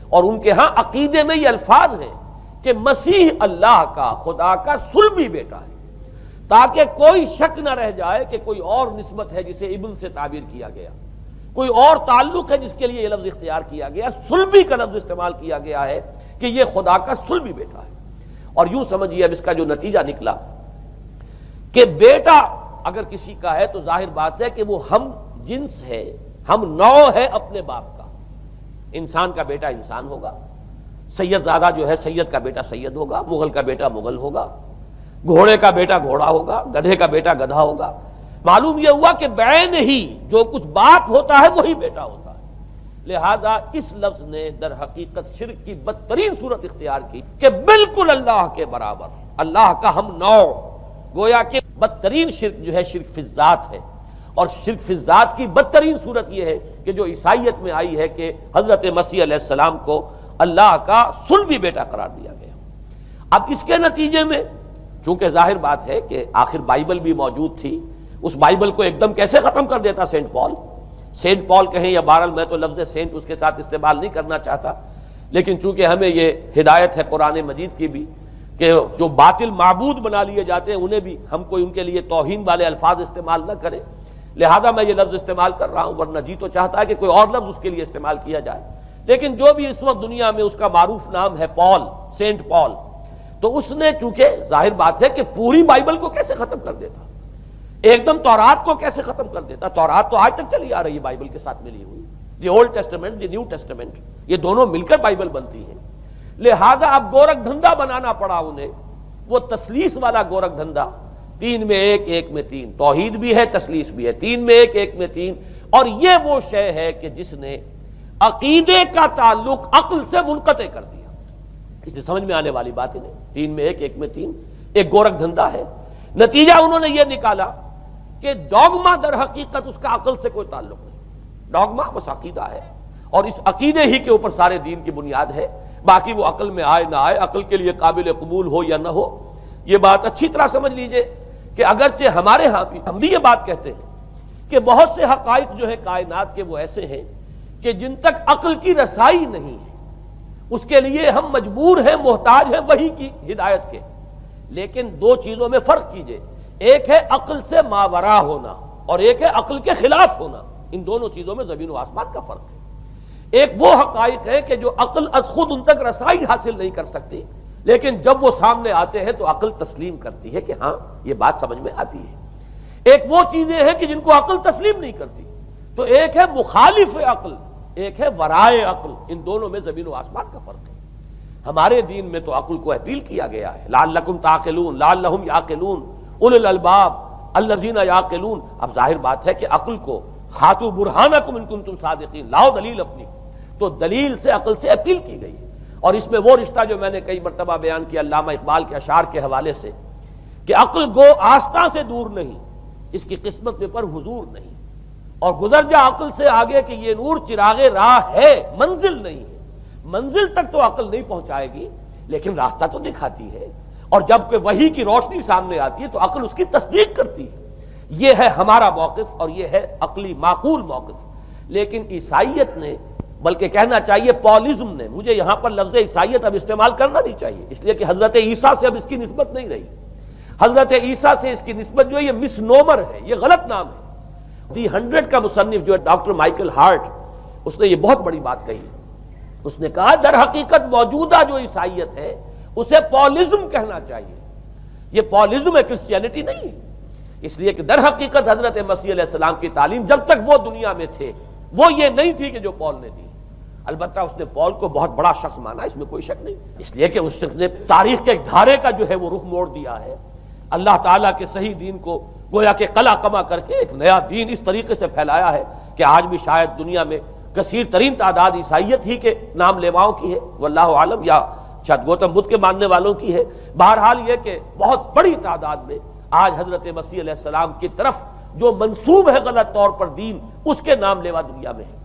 Speaker 3: اور ان کے ہاں عقیدے میں یہ الفاظ ہیں کہ مسیح اللہ کا، خدا کا صلبی بیٹا ہے، تاکہ کوئی شک نہ رہ جائے کہ کوئی اور نسبت ہے جسے ابن سے تعبیر کیا گیا، کوئی اور تعلق ہے جس کے لیے یہ لفظ اختیار کیا گیا، صلبی کا لفظ استعمال کیا گیا ہے کہ یہ خدا کا صلبی بیٹا ہے. اور یوں سمجھیے اب اس کا جو نتیجہ نکلا کہ بیٹا اگر کسی کا ہے تو ظاہر بات ہے کہ وہ ہم جنس ہے، ہم نوع ہے اپنے باپ کا. انسان کا بیٹا انسان ہوگا، سید زادہ جو ہے سید کا بیٹا سید ہوگا، مغل کا بیٹا مغل ہوگا، گھوڑے کا بیٹا گھوڑا ہوگا، گدھے کا بیٹا گدھا ہوگا. معلوم یہ ہوا کہ بعین ہی جو کچھ باپ ہوتا ہے وہی بیٹا ہوتا ہے، لہذا اس لفظ نے در حقیقت شرک کی بدترین صورت اختیار کی کہ بالکل اللہ کے برابر، اللہ کا ہم نوع، گویا کہ بدترین شرک جو ہے شرک فی الذات ہے، اور شرک فی الذات کی بدترین صورت یہ ہے کہ جو عیسائیت میں آئی ہے کہ حضرت مسیح علیہ السلام کو اللہ کا صلبی بیٹا قرار دیا گیا۔ اب اس کے نتیجے میں چونکہ ظاہر بات ہے کہ آخر بائبل بھی موجود تھی، اس بائبل کو ایک دم کیسے ختم کر دیتا سینٹ پال کہیں یا بہرحال میں تو لفظ سینٹ اس کے ساتھ استعمال نہیں کرنا چاہتا، لیکن چونکہ ہمیں یہ ہدایت ہے قرآن مجید کی بھی کہ جو باطل معبود بنا لیے جاتے ہیں انہیں بھی ہم کوئی ان کے لیے توہین والے الفاظ استعمال نہ کریں، لہذا میں یہ لفظ استعمال کر رہا ہوں، ورنہ جی تو چاہتا ہے کہ کوئی اور لفظ اس کے لیے استعمال کیا جائے، لیکن جو بھی اس وقت دنیا میں اس کا معروف نام ہے پال، سینٹ پال، تو اس نے چونکہ ظاہر بات ہے کہ پوری بائبل کو کیسے ختم کر دیتا، ایک دم تورات کو کیسے ختم کر دیتا، تورات تو آج تک چلی آ رہی ہے بائبل کے ساتھ ملی ہوئی، the old testament, the new testament, یہ دونوں مل کر بائبل بنتی ہے، لہذا اب گورکھ دھندا بنانا پڑا انہیں، وہ تسلیس والا گورکھ دھندا، 3 میں 1 1 میں 3، توحید بھی ہے تسلیس بھی ہے، 3 میں 1 1 میں 3، اور یہ وہ شے ہے کہ جس نے عقیدے کا تعلق عقل سے منقطع کر دیا، اس سے سمجھ میں آنے والی بات ہی نہیں، 3 میں 1 1 میں 3 ایک گورکھ دھندا ہے، نتیجہ انہوں نے یہ نکالا کہ ڈوگما در حقیقت اس کا عقل سے کوئی تعلق نہیں، ڈوگما بس عقیدہ ہے، اور اس عقیدے ہی کے اوپر سارے دین کی بنیاد ہے، باقی وہ عقل میں آئے نہ آئے، عقل کے لیے قابل قبول ہو یا نہ ہو، یہ بات اچھی طرح سمجھ لیجئے کہ اگرچہ ہمارے ہاں بھی ہم بھی یہ بات کہتے ہیں کہ بہت سے حقائق جو ہے کائنات کے وہ ایسے ہیں کہ جن تک عقل کی رسائی نہیں ہے اس کے لیے ہم مجبور ہیں، محتاج ہیں وحی کی ہدایت کے، لیکن 2 چیزوں میں فرق کیجئے، ایک ہے عقل سے ماورا ہونا اور ایک ہے عقل کے خلاف ہونا، ان دونوں چیزوں میں زمین و آسمان کا فرق ہے۔ ایک وہ حقائق ہے کہ جو عقل از خود ان تک رسائی حاصل نہیں کر سکتی، لیکن جب وہ سامنے آتے ہیں تو عقل تسلیم کرتی ہے کہ ہاں یہ بات سمجھ میں آتی ہے۔ ایک وہ چیزیں ہیں کہ جن کو عقل تسلیم نہیں کرتی، تو ایک ہے مخالف عقل، ایک ہے ورائے عقل، ان دونوں میں زمین و آسمان کا فرق ہے۔ ہمارے دین میں تو عقل کو اپیل کیا گیا ہے، لعلکم تعقلون، لعلہم یعقلون، اولو الالباب الذین یعقلون۔ اب ظاہر بات ہے کہ عقل کو ہاتھو برہانکم ان کنتم صادقین، لاؤ دلیل اپنی، تو دلیل سے عقل سے اپیل کی گئی ہے، اور اس میں وہ رشتہ جو میں نے کئی مرتبہ بیان کیا علامہ اقبال کے اشعار کے حوالے سے کہ عقل گو آستاں سے دور نہیں، اس کی قسمت میں پر حضور نہیں، اور گزر جا عقل سے آگے کہ یہ نور چراغ راہ ہے، منزل نہیں ہے، منزل تک تو عقل نہیں پہنچائے گی لیکن راستہ تو دکھاتی ہے، اور جب کہ وحی کی روشنی سامنے آتی ہے تو عقل اس کی تصدیق کرتی ہے۔ یہ ہے ہمارا موقف اور یہ ہے عقلی معقول موقف، لیکن عیسائیت نے، بلکہ کہنا چاہیے پالزم نے، مجھے یہاں پر لفظ عیسائیت اب استعمال کرنا نہیں چاہیے اس لیے کہ حضرت عیسیٰ سے اب اس کی نسبت نہیں رہی، حضرت عیسیٰ سے اس کی نسبت جو ہے یہ مس نومر ہے، یہ غلط نام ہے۔ دی 100 کا مصنف جو ہے ڈاکٹر مائیکل ہارٹ، اس نے یہ بہت بڑی بات کہی، اس نے کہا در حقیقت موجودہ جو عیسائیت ہے اسے پالزم کہنا چاہیے، یہ پالزم ہے، کرسچینٹی نہیں ہے، اس لیے کہ در حقیقت حضرت مسیح علیہ السلام کی تعلیم جب تک وہ دنیا میں تھے وہ یہ نہیں تھی کہ جو پال نے دی، البتہ اس نے پال کو بہت بڑا شخص مانا، اس میں کوئی شک نہیں، اس لیے کہ اس شخص نے تاریخ کے ایک دھارے کا جو ہے وہ رخ موڑ دیا ہے، اللہ تعالیٰ کے صحیح دین کو گویا کہ قلع کما کر کے ایک نیا دین اس طریقے سے پھیلایا ہے کہ آج بھی شاید دنیا میں کثیر ترین تعداد عیسائیت ہی کے نام لیواؤں کی ہے، واللہ عالم، یا شاید گوتم بدھ کے ماننے والوں کی ہے، بہرحال یہ کہ بہت بڑی تعداد میں آج حضرت مسیح علیہ السلام کی طرف جو منسوب ہے غلط طور پر دین، اس کے نام لیوا دنیا میں ہے،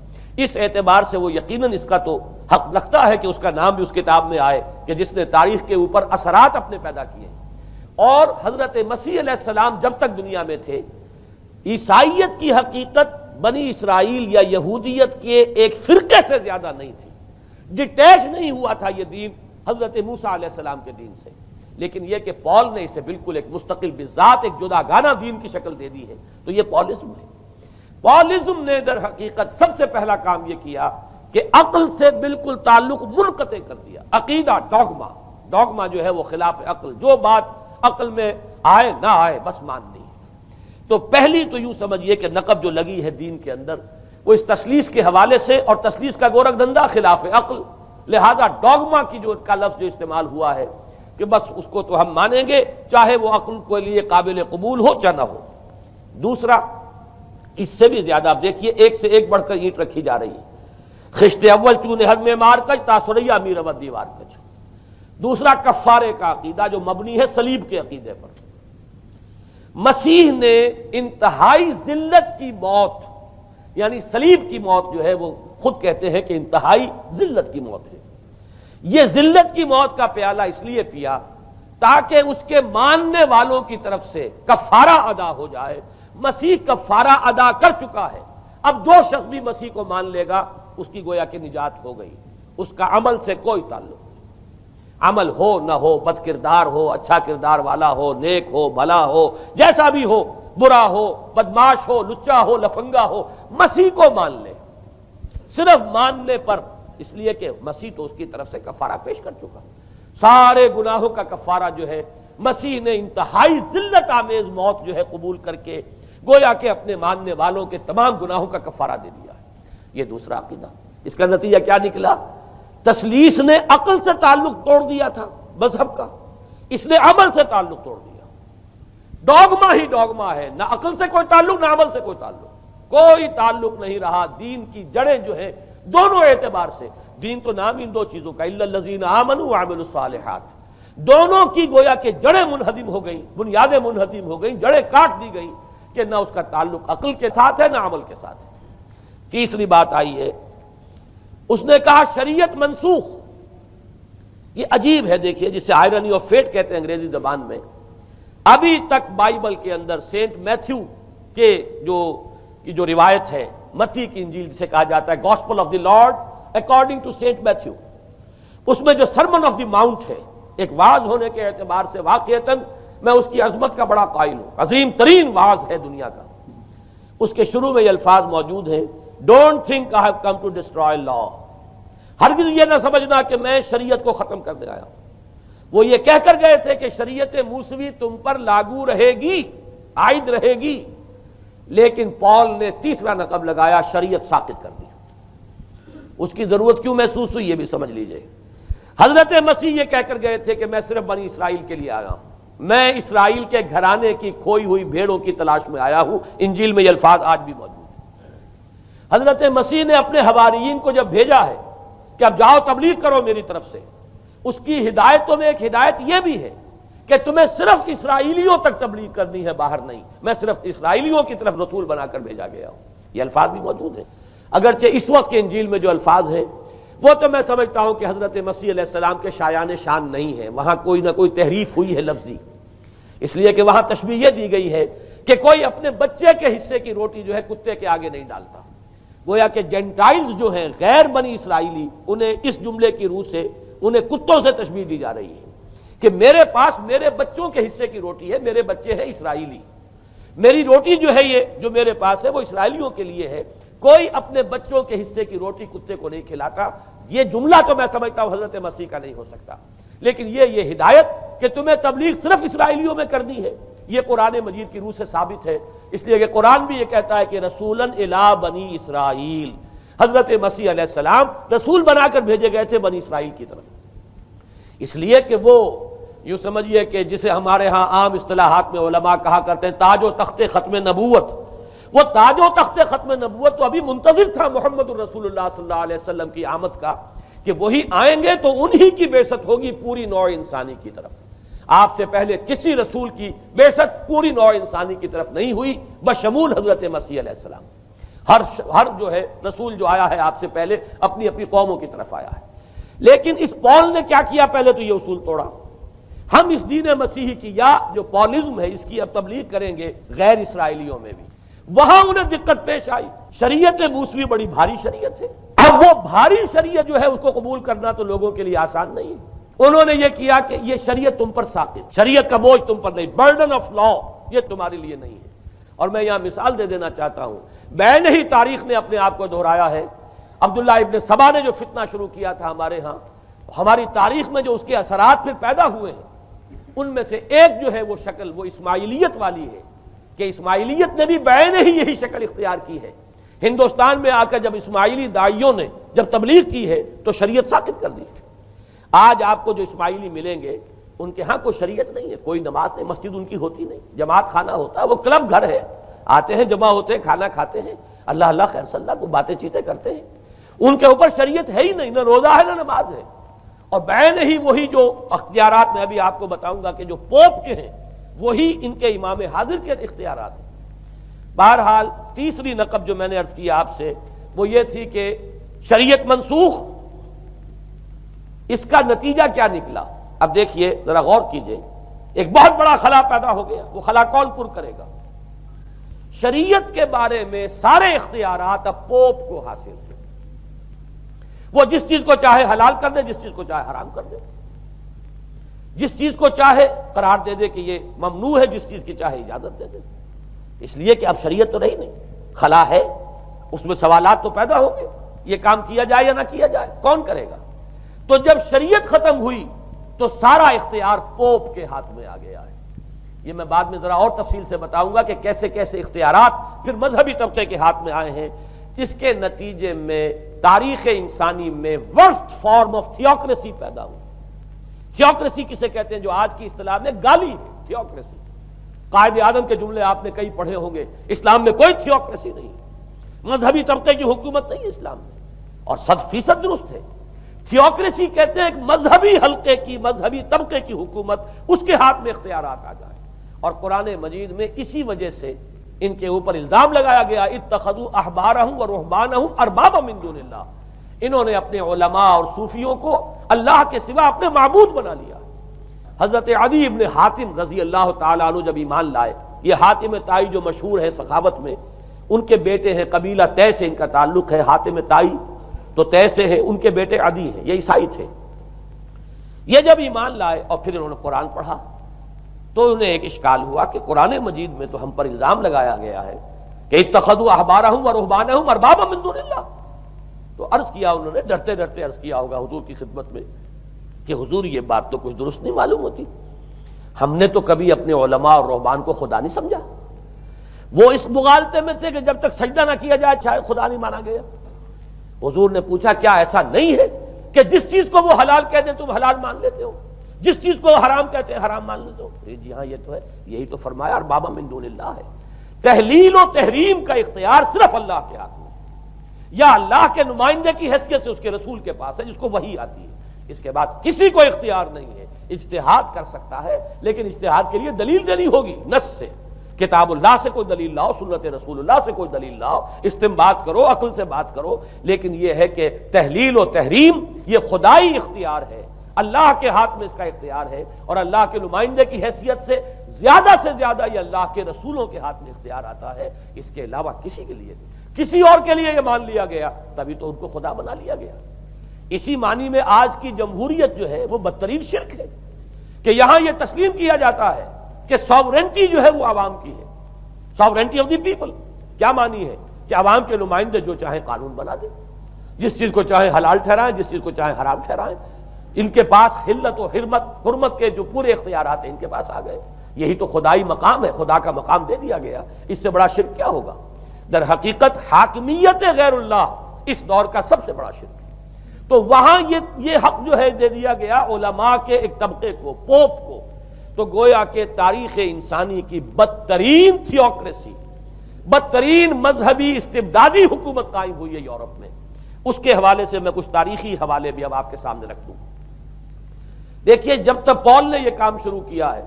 Speaker 3: اس اعتبار سے وہ یقیناً اس کا تو حق لگتا ہے کہ اس کا نام بھی اس کتاب میں آئے کہ جس نے تاریخ کے اوپر اثرات اپنے پیدا کیے، اور حضرت مسیح علیہ السلام جب تک دنیا میں تھے عیسائیت کی حقیقت بنی اسرائیل یا یہودیت کے ایک فرقے سے زیادہ نہیں تھی، ڈیٹیچ نہیں ہوا تھا یہ دین حضرت موسیٰ علیہ السلام کے دین سے، لیکن یہ کہ پال نے اسے بالکل ایک مستقل بذات ایک جداگانہ دین کی شکل دے دی ہے، تو یہ پالزم ہے۔ پالزم نے در حقیقت سب سے پہلا کام یہ کیا کہ عقل سے بالکل تعلق منقطع کر دیا، عقیدہ، ڈوگما، ڈوگما جو ہے وہ خلاف عقل، جو بات عقل میں آئے نہ آئے بس ماننی ہے۔ تو پہلی تو یوں سمجھیے کہ نقب جو لگی ہے دین کے اندر وہ اس تسلیس کے حوالے سے، اور تسلیس کا گورکھ دھندا خلاف عقل، لہذا ڈوگما کی جو کا لفظ جو استعمال ہوا ہے کہ بس اس کو تو ہم مانیں گے چاہے وہ عقل کے لیے قابل قبول ہو چاہے نہ ہو۔ دوسرا اس سے بھی زیادہ، آپ دیکھیے ایک سے ایک بڑھ کر اینٹ رکھی جا رہی ہے. خشت اول چون حد میں مار کج تاثریا میر ود دیوار کج. دوسرا کفارے کا عقیدہ جو مبنی ہے صلیب کے عقیدے پر. مسیح نے انتہائی ذلت کی موت، یعنی صلیب کی موت جو ہے وہ خود کہتے ہیں کہ انتہائی ذلت کی موت ہے. یہ ذلت کی موت کا پیالہ اس لیے پیا تاکہ اس کے ماننے والوں کی طرف سے کفارہ ادا ہو جائے. مسیح کفارہ ادا کر چکا ہے. اب جو شخص بھی مسیح کو مان لے گا اس کی گویا کہ نجات ہو گئی. اس کا عمل سے کوئی تعلق نہیں. عمل ہو نہ ہو، بد کردار ہو، اچھا کردار والا ہو، نیک ہو، بھلا ہو، جیسا بھی ہو، برا ہو، بدماش ہو، لچا ہو، لفنگا ہو، مسیح کو مان لے. صرف ماننے پر، اس لیے کہ مسیح تو اس کی طرف سے کفارہ پیش کر چکا. سارے گناہوں کا کفارہ جو ہے مسیح نے انتہائی ذلت آمیز موت جو ہے قبول کر کے گویا کہ اپنے ماننے والوں کے تمام گناہوں کا کفارہ دے دیا ہے. یہ دوسرا عقیدہ. اس کا نتیجہ کیا نکلا؟ تثلیث نے عقل سے تعلق توڑ دیا تھا مذہب کا، اس نے عمل سے تعلق توڑ دیا. ڈوگما ہی ڈوگما ہے، نہ عقل سے کوئی تعلق نہ عمل سے کوئی تعلق. کوئی تعلق نہیں رہا. دین کی جڑیں جو ہیں دونوں اعتبار سے، دین تو نام ان دو چیزوں کا الا الذین آمنوا وعملوا الصالحات، دونوں کی گویا کہ جڑیں منہدم ہو گئیں، بنیادیں منہدم ہو گئیں، جڑیں کاٹ دی گئیں کہ نہ اس کا تعلق عقل کے ساتھ ہے نہ عمل کے ساتھ ہے. تیسری بات آئی ہے، اس نے کہا شریعت منسوخ. یہ عجیب ہے، دیکھیے جسے آئرنی آف فیٹ کہتے ہیں انگریزی زبان میں. ابھی تک بائبل کے اندر سینٹ میتھیو کے جو روایت ہے، متی کی انجیل جسے کہا جاتا ہے gospel of the Lord according to Saint Matthew, اس میں جو سرمن آف دی ماؤنٹ ہے، ایک واعظ ہونے کے اعتبار سے واقعتاً میں اس کی عظمت کا بڑا قائل ہوں. عظیم ترین واعظ ہے دنیا کا. اس کے شروع میں یہ الفاظ موجود ہیں، don't think I have come to destroy law. ہرگز یہ نہ سمجھنا کہ میں شریعت کو ختم کرنے آیا ہوں. وہ یہ کہہ کر گئے تھے کہ شریعت موسوی تم پر لاگو رہے گی، عائد رہے گی، لیکن پال نے تیسرا نقب لگایا، شریعت ساقط کر دی. اس کی ضرورت کیوں محسوس ہوئی یہ بھی سمجھ لیجئے. حضرت مسیح یہ کہہ کر گئے تھے کہ میں صرف بنی اسرائیل کے لیے آیا ہوں، میں اسرائیل کے گھرانے کی کھوئی ہوئی بھیڑوں کی تلاش میں آیا ہوں. انجیل میں یہ الفاظ آج بھی موجود ہیں. حضرت مسیح نے اپنے حواریین کو جب بھیجا ہے کہ اب جاؤ تبلیغ کرو میری طرف سے، اس کی ہدایتوں میں ایک ہدایت یہ بھی ہے کہ تمہیں صرف اسرائیلیوں تک تبلیغ کرنی ہے، باہر نہیں. میں صرف اسرائیلیوں کی طرف رسول بنا کر بھیجا گیا ہوں. یہ الفاظ بھی موجود ہیں. اگرچہ اس وقت کے انجیل میں جو الفاظ ہیں وہ تو میں سمجھتا ہوں کہ حضرت مسیح علیہ السلام کے شایان شان نہیں ہے، وہاں کوئی نہ کوئی تحریف ہوئی ہے لفظی، اس لیے کہ وہاں تشبیہ یہ دی گئی ہے کہ کوئی اپنے بچے کے حصے کی روٹی جو ہے کتے کے آگے نہیں ڈالتا. گویا کہ جینٹائلز جو ہیں غیر بنی اسرائیلی، انہیں اس جملے کی روح سے انہیں کتوں سے تشبیہ دی جا رہی ہے کہ میرے پاس میرے بچوں کے حصے کی روٹی ہے، میرے بچے ہیں اسرائیلی، میری روٹی جو ہے یہ جو میرے پاس ہے وہ اسرائیلیوں کے لیے ہے. کوئی اپنے بچوں کے حصے کی روٹی کتے کو نہیں کھلاتا. یہ جملہ تو میں سمجھتا ہوں حضرت مسیح کا نہیں ہو سکتا، لیکن یہ ہدایت کہ تمہیں تبلیغ صرف اسرائیلیوں میں کرنی ہے، یہ قرآن مجید کی روح سے ثابت ہے. اس لیے کہ قرآن بھی یہ کہتا ہے کہ رسولاً الی بنی اسرائیل، حضرت مسیح علیہ السلام رسول بنا کر بھیجے گئے تھے بنی اسرائیل کی طرف. اس لیے کہ وہ یوں سمجھیے کہ جسے ہمارے ہاں عام اصطلاحات میں علماء کہا کرتے ہیں تاج و تخت ختم نبوت، وہ تاج و تخت ختم نبوت تو ابھی منتظر تھا محمد الرسول اللہ صلی اللہ علیہ وسلم کی آمد کا، کہ وہی آئیں گے تو انہی کی بعثت ہوگی پوری نوع انسانی کی طرف. آپ سے پہلے کسی رسول کی بعثت پوری نوع انسانی کی طرف نہیں ہوئی بشمول حضرت مسیح علیہ السلام. ہر جو ہے رسول جو آیا ہے آپ سے پہلے اپنی اپنی قوموں کی طرف آیا ہے. لیکن اس پال نے کیا کیا؟ پہلے تو یہ اصول توڑا. ہم اس دین مسیحی کی یا جو پالزم ہے اس کی اب تبلیغ کریں گے غیر اسرائیلیوں میں بھی. وہاں انہیں دقت پیش آئی. شریعت موسوی بڑی بھاری شریعت ہے. اب وہ بھاری شریعت جو ہے اس کو قبول کرنا تو لوگوں کے لیے آسان نہیں ہے. انہوں نے یہ کیا کہ یہ شریعت تم پر ساقط، شریعت کا بوجھ تم پر نہیں، برڈن آف لا یہ تمہارے لیے نہیں ہے. اور میں یہاں مثال دے دینا چاہتا ہوں، بین ہی تاریخ نے اپنے آپ کو دہرایا ہے. عبداللہ ابن سبا نے جو فتنہ شروع کیا تھا ہمارے ہاں، ہماری تاریخ میں جو اس کے اثرات پھر پیدا ہوئے ہیں ان میں سے ایک جو ہے وہ شکل وہ اسماعیلیت والی ہے کہ اسماعیلیت نے بھی بین ہی یہی شکل اختیار کی ہے. ہندوستان میں آ کر جب اسماعیلی داعیوں نے جب تبلیغ کی ہے تو شریعت ساقط کر دی. آج آپ کو جو اسماعیلی ملیں گے ان کے ہاں کوئی شریعت نہیں ہے، کوئی نماز نہیں، مسجد ان کی ہوتی نہیں، جماعت خانہ ہوتا ہے، وہ کلب گھر ہے. آتے ہیں، جمع ہوتے ہیں، کھانا کھاتے ہیں، اللہ اللہ خیر صلی اللہ کو باتیں چیتیں کرتے ہیں، ان کے اوپر شریعت ہے ہی نہیں، نہ روزہ ہے نہ نماز ہے، اور بعین ہی وہی جو اختیارات میں ابھی آپ کو بتاؤں گا کہ جو پوپ کے ہیں وہی ان کے امام حاضر کے اختیارات ہیں۔ بہرحال تیسری نقب جو میں نے عرض کیا آپ سے وہ یہ تھی کہ شریعت منسوخ، اس کا نتیجہ کیا نکلا؟ اب دیکھیے ذرا غور کیجئے، ایک بہت بڑا خلا پیدا ہو گیا، وہ خلا کون پر کرے گا؟ شریعت کے بارے میں سارے اختیارات اب پوپ کو حاصل ہیں، وہ جس چیز کو چاہے حلال کر دے، جس چیز کو چاہے حرام کر دے، جس چیز کو چاہے قرار دے دے کہ یہ ممنوع ہے، جس چیز کی چاہے اجازت دے دے، اس لیے کہ اب شریعت تو رہی نہیں، خلا ہے، اس میں سوالات تو پیدا ہوں گے، یہ کام کیا جائے یا نہ کیا جائے، کون کرے گا؟ تو جب شریعت ختم ہوئی تو سارا اختیار پوپ کے ہاتھ میں آ گیا ہے۔ یہ میں بعد میں ذرا اور تفصیل سے بتاؤں گا کہ کیسے کیسے اختیارات پھر مذہبی طبقے کے ہاتھ میں آئے ہیں۔ اس کے نتیجے میں تاریخ انسانی میں ورسٹ فارم آف تھیوکریسی پیدا ہوئی۔ تھیوکریسی کسے کہتے ہیں؟ جو آج کی اصطلاح میں گالی ہے، تھیوکریسی۔ قائد اعظم کے جملے آپ نے کئی پڑھے ہوں گے، اسلام میں کوئی تھیوکریسی نہیں ہے، مذہبی طبقے کی حکومت نہیں ہے اسلام میں، اور 100% درست ہے۔ تھیوکریسی کہتے ہیں ایک مذہبی حلقے کی، مذہبی طبقے کی حکومت، اس کے ہاتھ میں اختیارات آ جائیں، اور قرآن مجید میں اسی وجہ سے ان کے اوپر الزام لگایا گیا اتخذوا احبارهم ورهبانهم اربابا من دون اللہ، انہوں نے اپنے علماء اور صوفیوں کو اللہ کے سوا اپنے معبود بنا لیا۔ حضرت عدی ابن حاتم رضی اللہ تعالیٰ عنہ جب ایمان لائے، یہ حاتم طائی جو مشہور ہے سخاوت میں، ان کے بیٹے ہیں، قبیلہ طے سے ان کا تعلق ہے، حاتم طائی تو طے سے ہے، ان کے بیٹے عدی ہیں، یہ عیسائی تھے۔ یہ جب ایمان لائے اور پھر انہوں نے قرآن پڑھا تو انہیں ایک اشکال ہوا کہ قرآن مجید میں تو ہم پر الزام لگایا گیا ہے کہ اتخذوا احبارهم ورهبانهم اربابا من دون اللہ، تو عرض کیا انہوں نے، ڈرتے ڈرتے عرض کیا ہوگا حضور کی خدمت میں کہ حضور یہ بات تو کچھ درست نہیں معلوم ہوتی، ہم نے تو کبھی اپنے علماء اور رہبان کو خدا نہیں سمجھا، وہ اس مغالطے میں تھے کہ جب تک سجدہ نہ کیا جائے شاید خدا نہیں مانا گیا۔ حضور نے پوچھا کیا ایسا نہیں ہے کہ جس چیز کو وہ حلال کہہ دیں تم حلال مان لیتے ہو، جس چیز کو حرام کہتے ہیں حرام مان لیتے ہو؟ جی ہاں یہ تو ہے، یہی تو فرمایا اربابا من دون اللہ ہے، تحلیل و تحریم کا اختیار صرف اللہ کے ہاتھ میں، یا اللہ کے نمائندے کی حیثیت سے اس کے رسول کے پاس ہے جس کو وحی آتی ہے، اس کے بعد کسی کو اختیار نہیں ہے۔ اجتہاد کر سکتا ہے لیکن اجتہاد کے لیے دلیل دینی ہوگی، نص سے، کتاب اللہ سے کوئی دلیل لاؤ، سنت رسول اللہ سے کوئی دلیل لاؤ، استنباط کرو، عقل سے بات کرو، لیکن یہ ہے کہ تحلیل و تحریم یہ خدائی اختیار ہے، اللہ کے ہاتھ میں اس کا اختیار ہے، اور اللہ کے نمائندے کی حیثیت سے زیادہ یہ اللہ کے رسولوں کے ہاتھ میں اختیار آتا ہے، اس کے علاوہ کسی کے لیے نہیں۔ کسی اور کے لیے یہ مان لیا گیا تبھی تو ان کو خدا بنا لیا گیا۔ اسی معنی میں آج کی جمہوریت جو ہے وہ بدترین شرک ہے کہ یہاں یہ تسلیم کیا جاتا ہے کہ ساورنٹی جو ہے وہ عوام کی ہے، ساورنٹی آف دی پیپل۔ کیا معنی ہے؟ کہ عوام کے نمائندے جو چاہیں قانون بنا دیں، جس چیز کو چاہیں حلال ٹھہرائیں، جس چیز کو چاہیں حرام ٹھہرائیں، ان کے پاس حلت و حرمت کے جو پورے اختیارات ہیں ان کے پاس آ گئے۔ یہی تو خدائی مقام ہے، خدا کا مقام دے دیا گیا، اس سے بڑا شرک کیا ہوگا؟ در حقیقت حاکمیت غیر اللہ اس دور کا سب سے بڑا شرک ہے۔ تو وہاں یہ حق جو ہے دے دیا گیا علماء کے ایک طبقے کو، پوپ کو، تو گویا کہ تاریخ انسانی کی بدترین تھیوکریسی، بدترین مذہبی استبدادی حکومت قائم ہوئی ہے یورپ میں۔ اس کے حوالے سے میں کچھ تاریخی حوالے بھی اب آپ کے سامنے رکھ دوں۔ دیکھیے جب تک پال نے یہ کام شروع کیا ہے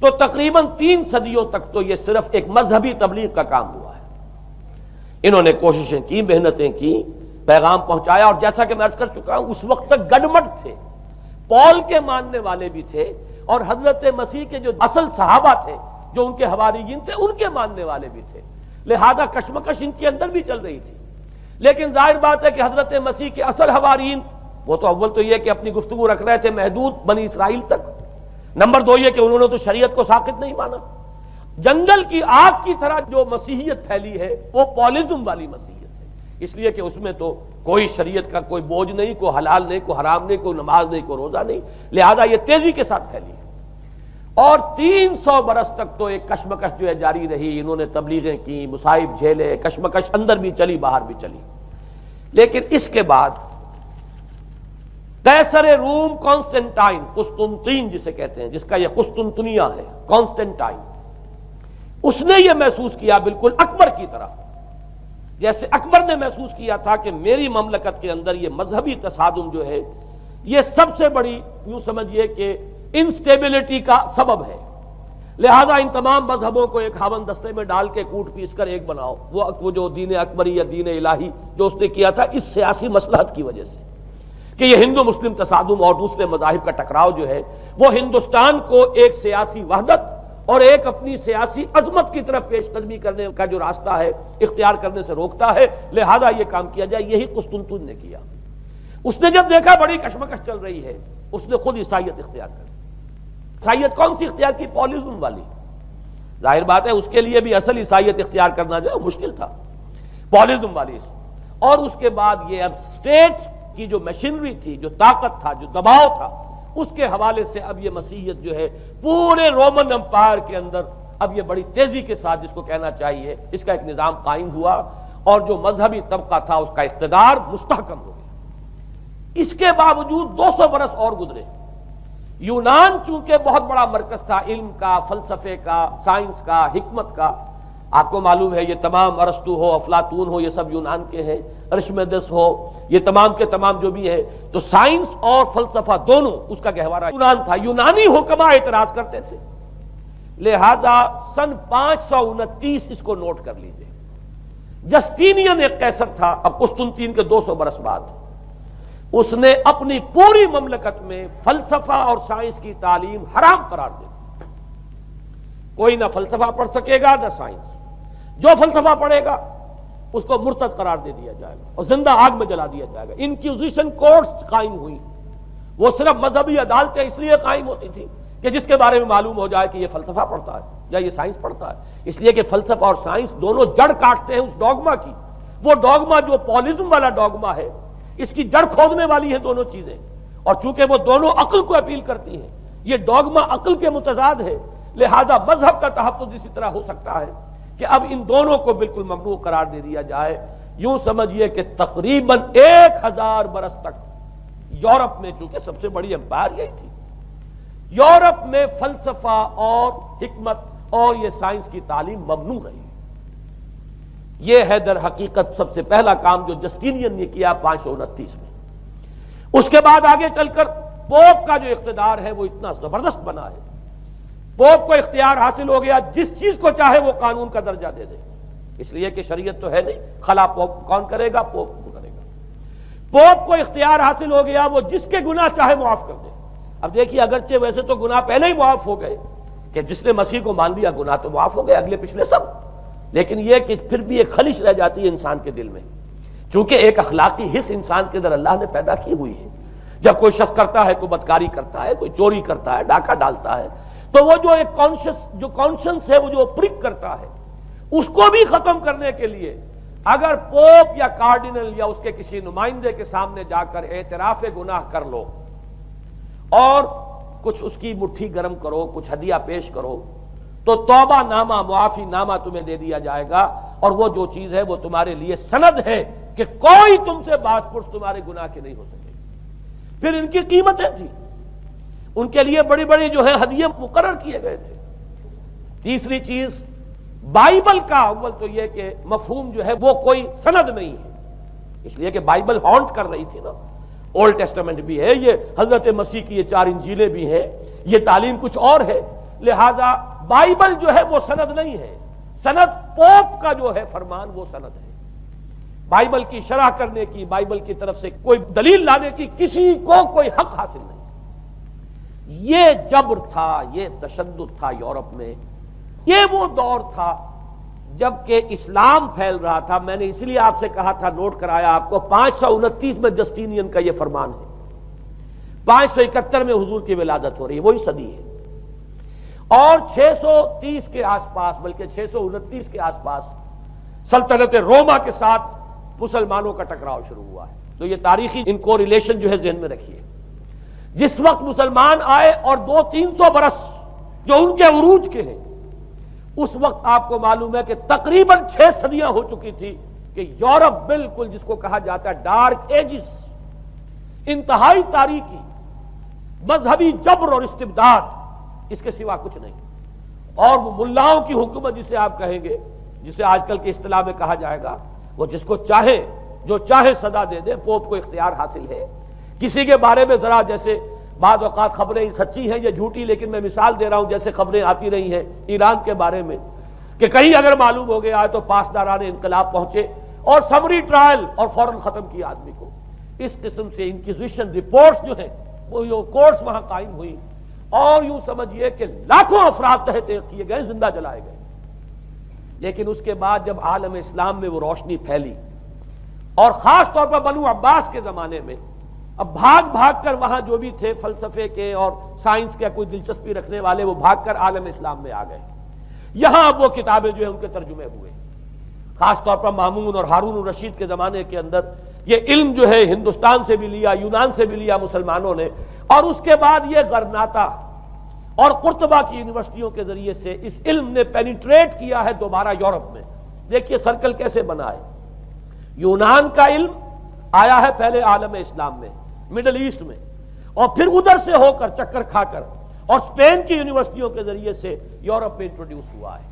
Speaker 3: تو تقریباً 3 صدیوں تک تو یہ صرف ایک مذہبی تبلیغ کا کام ہوا ہے۔ انہوں نے کوششیں کی، محنتیں کی، پیغام پہنچایا، اور جیسا کہ میں عرض کر چکا ہوں اس وقت تک گڈمٹ تھے، پال کے ماننے والے بھی تھے اور حضرت مسیح کے جو اصل صحابہ تھے جو ان کے حواریین تھے ان کے ماننے والے بھی تھے، لہذا کشمکش ان کے اندر بھی چل رہی تھی۔ لیکن ظاہر بات ہے کہ حضرت مسیح کے اصل حواریین وہ تو اول تو یہ کہ اپنی گفتگو رکھ رہے تھے محدود بنی اسرائیل تک، نمبر 2 یہ کہ انہوں نے تو شریعت کو ساقط نہیں مانا۔ جنگل کی آگ کی طرح جو مسیحیت پھیلی ہے وہ پالزم والی مسیحیت ہے، اس لیے کہ اس میں تو کوئی شریعت کا کوئی بوجھ نہیں، کوئی حلال نہیں، کوئی حرام نہیں، کوئی نماز نہیں، کوئی روزہ نہیں، لہذا یہ تیزی کے ساتھ پھیلی ہے۔ اور 300 برس تک تو ایک کشمکش جو ہے جاری رہی، انہوں نے تبلیغیں کی، مصائب جھیلے، کشمکش اندر بھی چلی باہر بھی چلی۔ لیکن اس کے بعد قیصر روم قسطنطین، قسطنطین جسے کہتے ہیں، جس کا یہ قسطنطنیہ ہے، کانسٹنٹائن، اس نے یہ محسوس کیا بالکل اکبر کی طرح، جیسے اکبر نے محسوس کیا تھا کہ میری مملکت کے اندر یہ مذہبی تصادم جو ہے یہ سب سے بڑی یوں سمجھیے کہ انسٹیبلٹی کا سبب ہے، لہذا ان تمام مذہبوں کو ایک ہاون دستے میں ڈال کے کوٹ پیس کر ایک بناؤ۔ وہ جو دین اکبری یا دین الہی جو اس نے کیا تھا اس سیاسی مصلحت کی وجہ سے کہ یہ ہندو مسلم تصادم اور دوسرے مذاہب کا ٹکراؤ جو ہے وہ ہندوستان کو ایک سیاسی وحدت اور ایک اپنی سیاسی عظمت کی طرف پیش قدمی کرنے کا جو راستہ ہے اختیار کرنے سے روکتا ہے، لہذا یہ کام کیا جائے۔ یہی قسطنطین نے کیا۔ اس نے جب دیکھا بڑی کشمکش چل رہی ہے اس نے خود عیسائیت اختیار کر لی۔ عیسائیت کون سی اختیار کی؟ پالیزم والی۔ ظاہر بات ہے اس کے لیے بھی اصل عیسائیت اختیار کرنا جو ہے مشکل تھا، پالیزم والی۔ اور اس کے بعد یہ اب اسٹیٹ کی جو مشینری تھی، جو طاقت تھا، جو دباؤ تھا، اس کے حوالے سے اب یہ مسیحیت جو ہے پورے رومن امپائر کے اندر اب یہ بڑی تیزی کے ساتھ جس کو کہنا چاہیے اس کا ایک نظام قائم ہوا، اور جو مذہبی طبقہ تھا اس کا اقتدار مستحکم ہو گیا۔ اس کے باوجود 200 برس اور گزرے۔ یونان چونکہ بہت بڑا مرکز تھا علم کا، فلسفے کا، سائنس کا، حکمت کا، آپ کو معلوم ہے یہ تمام ارسطو ہو، افلاطون ہو، یہ سب یونان کے ہیں، ارشمیدس ہو، یہ تمام کے تمام جو بھی ہے، تو سائنس اور فلسفہ دونوں اس کا گہوارہ یونان تھا۔ یونانی حکماء اعتراض کرتے تھے، لہذا سن 529 اس کو نوٹ کر لیجئے، جسٹینین ایک قیصر تھا اب قسطنطین کے 200 برس بعد، اس نے اپنی پوری مملکت میں فلسفہ اور سائنس کی تعلیم حرام قرار دے دی۔ کوئی نہ فلسفہ پڑھ سکے گا نہ سائنس، جو فلسفہ پڑھے گا اس کو مرتد قرار دے دیا جائے گا اور زندہ آگ میں جلا دیا جائے گا۔ انکوزیشن کورٹس قائم ہوئی، وہ صرف مذہبی عدالتیں اس لیے قائم ہوتی تھی کہ جس کے بارے میں معلوم ہو جائے کہ یہ فلسفہ پڑھتا ہے یا یہ سائنس پڑھتا ہے، اس لیے کہ فلسفہ اور سائنس دونوں جڑ کاٹتے ہیں اس ڈوگما کی۔ وہ ڈوگما جو پالیزم والا ڈوگما ہے اس کی جڑ کھودنے والی ہیں دونوں چیزیں، اور چونکہ وہ دونوں عقل کو اپیل کرتی ہیں، یہ ڈوگما عقل کے متضاد ہے، لہذا مذہب کا تحفظ اسی طرح ہو سکتا ہے کہ اب ان دونوں کو بالکل ممنوع قرار دے دیا جائے۔ یوں سمجھیے کہ تقریباً 1000 برس تک یورپ میں، چونکہ سب سے بڑی امپائر یہی تھی، یورپ میں فلسفہ اور حکمت اور یہ سائنس کی تعلیم ممنوع رہی۔ یہ ہے در حقیقت سب سے پہلا کام جو جسٹینین نے کیا 529 میں۔ اس کے بعد آگے چل کر پوپ کا جو اقتدار ہے وہ اتنا زبردست بنا ہے، پوپ کو اختیار حاصل ہو گیا جس چیز کو چاہے وہ قانون کا درجہ دے دے، اس لیے کہ شریعت تو ہے نہیں، خلا پوپ کون کرے گا؟ پوپ کو کرے گا۔ پوپ کو اختیار حاصل ہو گیا وہ جس کے گناہ چاہے معاف کر دے۔ اب دیکھیے اگرچہ ویسے تو گناہ پہلے ہی معاف ہو گئے کہ جس نے مسیح کو مان لیا گناہ تو معاف ہو گئے اگلے پچھلے سب، لیکن یہ کہ پھر بھی ایک خلش رہ جاتی ہے انسان کے دل میں، چونکہ ایک اخلاقی حص انسان کے اندر اللہ نے پیدا کی ہوئی ہے۔ جب کوئی شخص کرتا ہے، کوئی بدکاری کرتا ہے، کوئی چوری کرتا ہے، ڈاکہ ڈالتا ہے، تو وہ جو ایک کانشنس ہے وہ جو پرک کرتا ہے، اس کو بھی ختم کرنے کے لیے اگر پوپ یا کارڈینل یا اس کے کسی نمائندے کے سامنے جا کر اعتراف گناہ کر لو اور کچھ اس کی مٹھی گرم کرو، کچھ ہدیہ پیش کرو، تو توبہ نامہ، معافی نامہ تمہیں دے دیا جائے گا، اور وہ جو چیز ہے وہ تمہارے لیے سند ہے کہ کوئی تم سے باز پرس تمہارے گناہ کے نہیں ہو سکے۔ پھر ان کی قیمتیں تھیں، ان کے لیے بڑی بڑی جو ہے ہدیے مقرر کیے گئے تھے۔ تیسری چیز بائبل کا اول تو یہ کہ مفہوم جو ہے وہ کوئی سند نہیں ہے، اس لیے کہ بائبل ہانٹ کر رہی تھی نا، اولڈ ٹیسٹمنٹ بھی ہے، یہ حضرت مسیح کی یہ 4 انجیلیں بھی ہیں، یہ تعلیم کچھ اور ہے، لہذا بائبل جو ہے وہ سند نہیں ہے، سند پوپ کا جو ہے فرمان وہ سند ہے۔ بائبل کی شرح کرنے کی، بائبل کی طرف سے کوئی دلیل لانے کی کسی کو کوئی حق حاصل نہیں۔ یہ جبر تھا، یہ تشدد تھا یورپ میں، یہ وہ دور تھا جب کہ اسلام پھیل رہا تھا۔ میں نے اس لیے آپ سے کہا تھا، نوٹ کرایا آپ کو، 529 میں جسٹینین کا یہ فرمان ہے، 571 میں حضور کی ولادت ہو رہی ہے، وہی صدی ہے، اور 630 کے آس پاس، بلکہ 629 کے آس پاس سلطنت روما کے ساتھ مسلمانوں کا ٹکراؤ شروع ہوا ہے۔ تو یہ تاریخی ان کو ریلیشن جو ہے ذہن میں رکھیے، جس وقت مسلمان آئے اور 200-300 برس جو ان کے عروج کے ہیں، اس وقت آپ کو معلوم ہے کہ تقریباً 6 صدیاں ہو چکی تھی کہ یورپ بالکل جس کو کہا جاتا ہے ڈارک ایجز، انتہائی تاریکی، مذہبی جبر اور استبداد، اس کے سوا کچھ نہیں۔ اور وہ ملاؤں کی حکومت جسے آپ کہیں گے، جسے آج کل کی اصطلاح میں کہا جائے گا، وہ جس کو چاہے جو چاہے صدا دے دے، پوپ کو اختیار حاصل ہے۔ کسی کے بارے میں ذرا جیسے بعض اوقات خبریں سچی ہیں یا جھوٹی، لیکن میں مثال دے رہا ہوں جیسے خبریں آتی رہی ہیں ایران کے بارے میں کہ کہیں اگر معلوم ہو گیا ہے تو پاسداران انقلاب پہنچے اور سمری ٹرائل اور فوراً ختم کیا آدمی کو۔ اس قسم سے انکوزیشن رپورٹس جو ہیں وہ کورٹس وہاں قائم ہوئی، اور یوں سمجھیے کہ لاکھوں افراد تحت کیے گئے، زندہ جلائے گئے۔ لیکن اس کے بعد جب عالم اسلام میں وہ روشنی پھیلی، اور خاص طور پر بنو عباس کے زمانے میں، اب بھاگ بھاگ کر وہاں جو بھی تھے فلسفے کے اور سائنس کے کوئی دلچسپی رکھنے والے، وہ بھاگ کر عالم اسلام میں آ گئے۔ یہاں اب وہ کتابیں جو ہیں ان کے ترجمے ہوئے، خاص طور پر مامون اور ہارون الرشید کے زمانے کے اندر یہ علم جو ہے ہندوستان سے بھی لیا، یونان سے بھی لیا مسلمانوں نے، اور اس کے بعد یہ غرناطہ اور قرطبہ کی یونیورسٹیوں کے ذریعے سے اس علم نے پینیٹریٹ کیا ہے دوبارہ یورپ میں۔ دیکھیے سرکل کیسے بنا ہے، یونان کا علم آیا ہے پہلے عالم اسلام میں، مڈل ایسٹ میں، اور پھر ادھر سے ہو کر چکر کھا کر اور اسپین کی یونیورسٹیوں کے ذریعے سے یورپ میں انٹروڈیوس ہوا ہے۔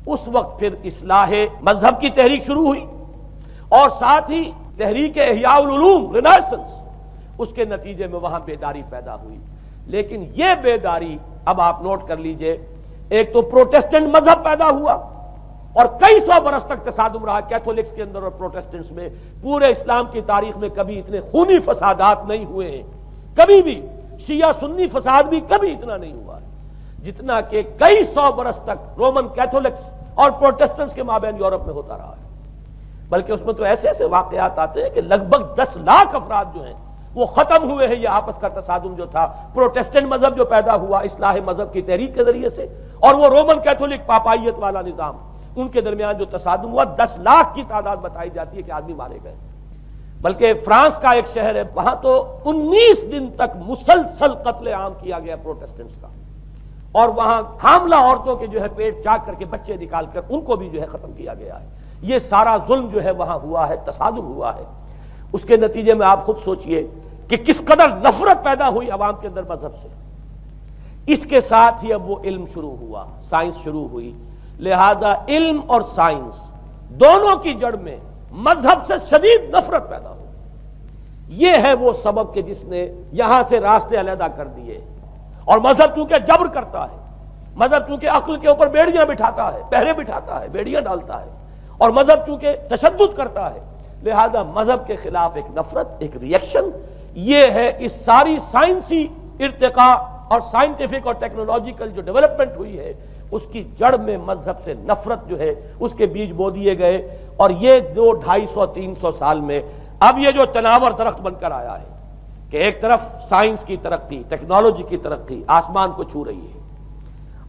Speaker 3: اس وقت پھر اصلاح مذہب کی تحریک شروع ہوئی، اور ساتھ ہی تحریک احیاء العلوم رینیسنس، اس کے نتیجے میں وہاں بیداری پیدا ہوئی۔ لیکن یہ بیداری اب آپ نوٹ کر لیجئے، ایک تو پروٹیسٹنٹ مذہب پیدا ہوا، اور کئی سو برس تک تصادم رہا کیتھولکس کے اندر اور پروٹیسٹنٹس میں۔ پورے اسلام کی تاریخ میں کبھی اتنے خونی فسادات نہیں ہوئے ہیں، کبھی بھی شیعہ سنی فساد بھی کبھی اتنا نہیں ہوا ہے جتنا کہ کئی سو برس تک رومن کیتھولکس اور پروٹیسٹنٹس کے مابین یورپ میں ہوتا رہا ہے۔ بلکہ اس میں تو ایسے ایسے واقعات آتے ہیں کہ لگ بھگ 10 لاکھ افراد جو ہیں وہ ختم ہوئے ہیں۔ یہ آپس کا تصادم جو تھا، پروٹیسٹنٹ مذہب جو پیدا ہوا اصلاح مذہب کی تحریک کے ذریعے سے، اور وہ رومن کیتھولک پاپائیت والا نظام، ان کے درمیان جو تصادم ہوا، 10 لاکھ کی تعداد بتائی جاتی ہے کہ آدمی مارے گئے۔ بلکہ فرانس کا ایک شہر ہے، وہاں تو 19 دن تک مسلسل قتل عام کیا گیا پروٹیسٹنٹس کا، اور وہاں حاملہ عورتوں کے جو ہے پیٹ چاک کر کے بچے نکال کر ان کو بھی جو ہے ختم کیا گیا ہے۔ یہ سارا ظلم جو ہے وہاں ہوا ہے، تصادم ہوا ہے۔ اس کے نتیجے میں آپ خود سوچئے کہ کس قدر نفرت پیدا ہوئی عوام کے اندر مذہب سے۔ اس کے ساتھ ہی اب وہ علم شروع ہوا، سائنس شروع ہوئی، لہذا علم اور سائنس دونوں کی جڑ میں مذہب سے شدید نفرت پیدا ہو۔ یہ ہے وہ سبب کہ جس نے یہاں سے راستے علیحدہ کر دیے، اور مذہب چونکہ جبر کرتا ہے، مذہب چونکہ عقل کے اوپر بیڑیاں بٹھاتا ہے، پہرے بٹھاتا ہے، بیڑیاں ڈالتا ہے، اور مذہب چونکہ تشدد کرتا ہے، لہذا مذہب کے خلاف ایک نفرت، ایک ریئیکشن، یہ ہے اس ساری سائنسی ارتقاء اور سائنٹیفک اور ٹیکنالوجیکل جو ڈیولپمنٹ ہوئی ہے، اس کی جڑ میں مذہب سے نفرت جو ہے اس کے بیج بو دیے گئے۔ اور یہ 200-250-300 سال میں اب یہ جو تناور درخت بن کر آیا ہے کہ ایک طرف سائنس کی ترقی، ٹیکنالوجی کی ترقی آسمان کو چھو رہی ہے۔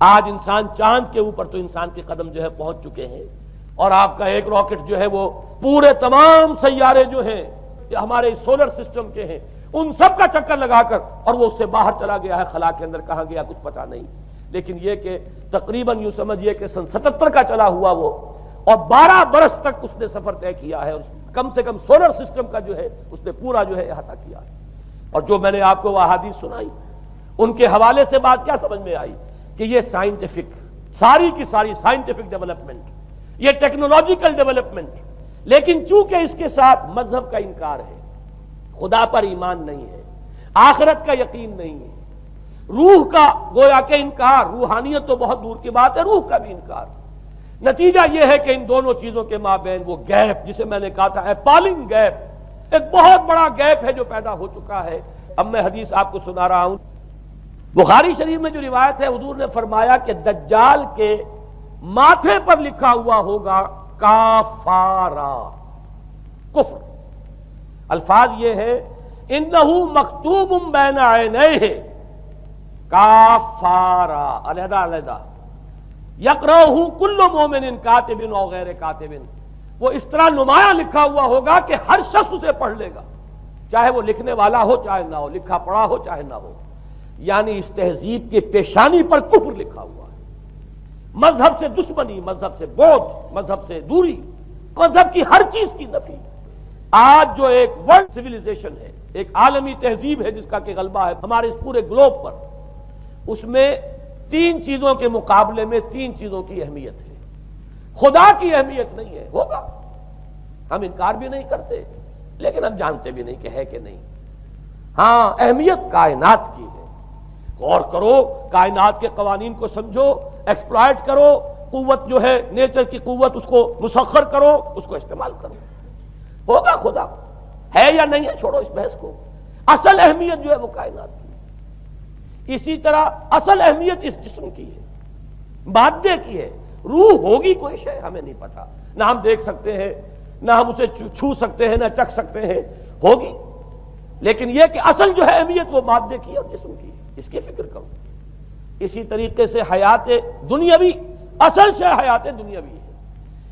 Speaker 3: آج انسان چاند کے اوپر تو انسان کے قدم جو ہے پہنچ چکے ہیں، اور آپ کا ایک راکٹ جو ہے وہ پورے تمام سیارے جو ہیں ہمارے سولر سسٹم کے ہیں ان سب کا چکر لگا کر، اور وہ اس سے باہر چلا گیا ہے، خلا کے اندر کہاں گیا کچھ پتہ نہیں۔ لیکن یہ کہ تقریباً یوں سمجھیے کہ سن 77 کا چلا ہوا وہ، اور 12 برس تک اس نے سفر طے کیا ہے، اور کم سے کم سولر سسٹم کا جو ہے اس نے پورا جو ہے احاطہ کیا ہے۔ اور جو میں نے آپ کو وہ احادیث سنائی، ان کے حوالے سے بات کیا سمجھ میں آئی کہ یہ سائنٹیفک، ساری کی ساری سائنٹیفک ڈیولپمنٹ، یہ ٹیکنالوجیکل ڈیولپمنٹ، لیکن چونکہ اس کے ساتھ مذہب کا انکار ہے، خدا پر ایمان نہیں ہے، آخرت کا یقین نہیں ہے، روح کا گویا کہ انکار، روحانیت تو بہت دور کی بات ہے، روح کا بھی انکار۔ نتیجہ یہ ہے کہ ان دونوں چیزوں کے مابین وہ گیپ، جسے میں نے کہا تھا ایپالنگ گیپ، ایک بہت بڑا گیپ ہے جو پیدا ہو چکا ہے۔ اب میں حدیث آپ کو سنا رہا ہوں، بخاری شریف میں جو روایت ہے، حضور نے فرمایا کہ دجال کے ماتھے پر لکھا ہوا ہوگا کافارا، کفر۔ الفاظ یہ ہے انہو مکتوب بین عینیہ کافارا، علیحدہ علیحدہ، یقرأہ کل مومن کاتب او غیر کاتب، وہ اس طرح نمایاں لکھا ہوا ہوگا کہ ہر شخص اسے پڑھ لے گا، چاہے وہ لکھنے والا ہو چاہے نہ ہو، لکھا پڑھا ہو چاہے نہ ہو۔ یعنی اس تہذیب کی پیشانی پر کفر لکھا ہوا ہے، مذہب سے دشمنی، مذہب سے بودھ، مذہب سے دوری، مذہب کی ہر چیز کی نفی۔ آج جو ایک ورلڈ سویلائزیشن ہے، ایک عالمی تہذیب ہے جس کا کہ غلبہ ہے ہمارے اس پورے گلوب پر، اس میں تین چیزوں کے مقابلے میں تین چیزوں کی اہمیت ہے. خدا کی اہمیت نہیں ہے، ہوگا، ہم انکار بھی نہیں کرتے، لیکن ہم جانتے بھی نہیں کہ ہے کہ نہیں. ہاں، اہمیت کائنات کی ہے. غور کرو، کائنات کے قوانین کو سمجھو، ایکسپلائٹ کرو، قوت جو ہے نیچر کی قوت اس کو مسخر کرو، اس کو استعمال کرو. ہوگا خدا ہے یا نہیں ہے، چھوڑو اس بحث کو. اصل اہمیت جو ہے وہ کائنات کی. اسی طرح اصل اہمیت اس جسم کی ہے، مادے کی ہے. روح ہوگی کوئی شے ہمیں نہیں پتا، نہ ہم دیکھ سکتے ہیں، نہ ہم اسے چھو سکتے ہیں، نہ چکھ سکتے ہیں، ہوگی. لیکن یہ کہ اصل جو ہے اہمیت وہ مادے کی اور جسم کی ہے، اس کی فکر کرو. اسی طریقے سے حیات دنیاوی، اصل شے حیات دنیاوی ہے.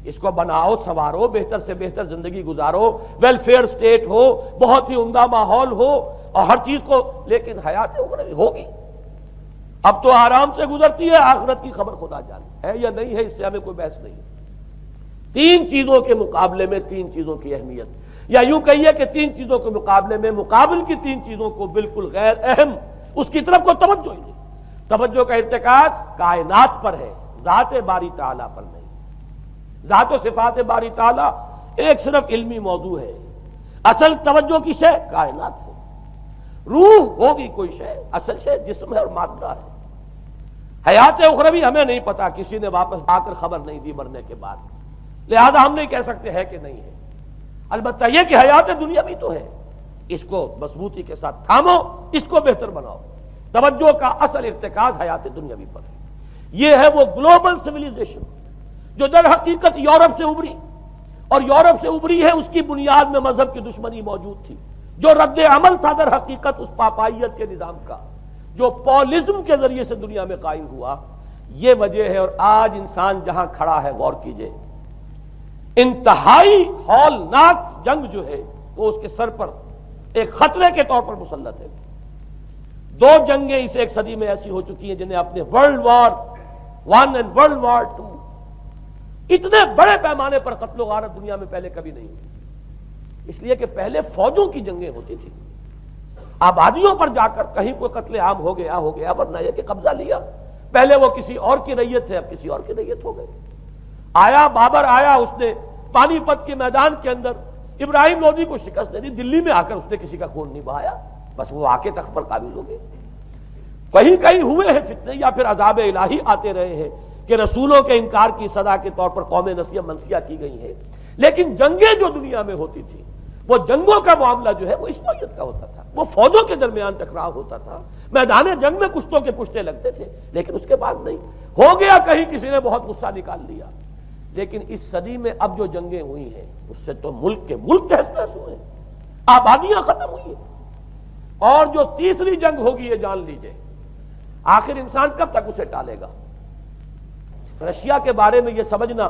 Speaker 3: اس کو بناؤ، سنوارو، بہتر سے بہتر زندگی گزارو، ویلفیئر سٹیٹ ہو، بہت ہی عمدہ ماحول ہو اور ہر چیز کو، لیکن حیات اخروی ہوگی. اب تو آرام سے گزرتی ہے، آخرت کی خبر خدا جانے ہے یا نہیں ہے، اس سے ہمیں کوئی بحث نہیں. تین چیزوں کے مقابلے میں تین چیزوں کی اہمیت، یا یوں کہیے کہ تین چیزوں کے مقابلے میں مقابل کی تین چیزوں کو بالکل غیر اہم، اس کی طرف کوئی توجہ ہی نہیں. توجہ کا ارتکاز کائنات پر ہے، ذات باری تعالیٰ پر نہیں. ذات و صفات باری تعالیٰ ایک صرف علمی موضوع ہے، اصل توجہ کی شے کائنات ہے. روح ہوگی کوئی شے، اصل شے جسم ہے اور مادہ ہے. حیات اخروی ہمیں نہیں پتا، کسی نے واپس آ کر خبر نہیں دی مرنے کے بعد، لہذا ہم نہیں کہہ سکتے ہے کہ نہیں ہے. البتہ یہ کہ حیات دنیا بھی تو ہے، اس کو مضبوطی کے ساتھ تھامو، اس کو بہتر بناؤ. توجہ کا اصل ارتکاز حیات دنیاوی پر ہے. یہ ہے وہ گلوبل سویلائزیشن جو در حقیقت یورپ سے ابری، اور یورپ سے ابری ہے، اس کی بنیاد میں مذہب کی دشمنی موجود تھی. جو رد عمل تھا در حقیقت اس پاپائیت کے نظام کا، جو پولزم کے ذریعے سے دنیا میں قائم ہوا، یہ وجہ ہے. اور آج انسان جہاں کھڑا ہے، غور کیجئے، انتہائی ہولناک جنگ جو ہے وہ اس کے سر پر ایک خطرے کے طور پر مسلط ہے. دو جنگیں اس ایک صدی میں ایسی ہو چکی ہیں جنہیں اپنے ورلڈ وار 1 اور ورلڈ وار 2 اتنے بڑے پیمانے پر قتل و غارت دنیا میں پہلے کبھی نہیں ہوئی. اس لیے کہ پہلے فوجوں کی جنگیں ہوتی تھی، آبادیوں پر جا کر کہیں کوئی قتل عام ہو گیا، ورنہ یہ کہ قبضہ لیا. پہلے وہ کسی اور کی ریت تھے، اب کسی اور کی ریت ہو گئے. آیا بابر آیا، اس نے پانی پت کے میدان کے اندر ابراہیم لودھی کو شکست دے دی. دلی میں آ کر اس نے کسی کا خون نہیں بہایا، بس وہ آ کے تخت پر قابض ہو گئے. کہیں کہیں ہوئے ہیں فتنے، یا پھر عذاب الہی آتے رہے ہیں کہ رسولوں کے انکار کی سزا کے طور پر قوم نسیہ منسیہ کی گئی ہیں. لیکن جنگیں جو دنیا میں ہوتی تھی، وہ جنگوں کا معاملہ جو ہے وہ اس نوعیت کا ہوتا تھا. وہ فوجوں کے درمیان ٹکراؤ ہوتا تھا، میدان جنگ میں کشتوں کے پشتے لگتے تھے، لیکن اس کے بعد نہیں. ہو گیا کہیں کسی نے بہت غصہ نکال لیا. لیکن اس صدی میں اب جو جنگیں ہوئی ہیں اس سے تو ملک کے ملک تہس نہس ہوئے ہیں، آبادیاں ختم ہوئی ہیں. اور جو تیسری جنگ ہوگی یہ جان لیجئے، آخر انسان کب تک اسے ٹالے گا؟ رشیا کے بارے میں یہ سمجھنا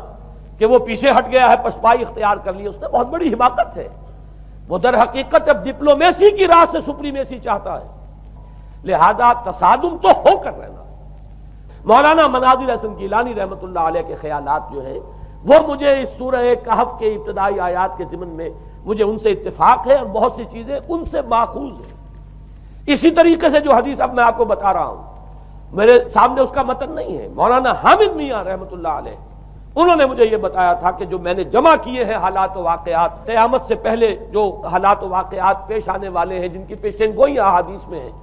Speaker 3: کہ وہ پیچھے ہٹ گیا ہے، پسپائی اختیار کر لی، اس نے بہت بڑی حماقت ہے. وہ در حقیقت اب ڈپلومیسی کی راہ سے سپریمیسی چاہتا ہے، لہذا تصادم تو ہو کر رہنا. مولانا مناظر حسن گیلانی رحمۃ اللہ علیہ کے خیالات جو ہیں وہ مجھے اس سورہ کہف کے ابتدائی آیات کے ضمن میں مجھے ان سے اتفاق ہے، اور بہت سی چیزیں ان سے ماخوذ ہیں. اسی طریقے سے جو حدیث اب میں آپ کو بتا رہا ہوں، میرے سامنے اس کا متن نہیں ہے. مولانا حامد میاں رحمۃ اللہ علیہ، انہوں نے مجھے یہ بتایا تھا کہ جو میں نے جمع کیے ہیں حالات و واقعات، قیامت سے پہلے جو حالات و واقعات پیش آنے والے ہیں، جن کی پیشین گوئی احادیث میں ہیں،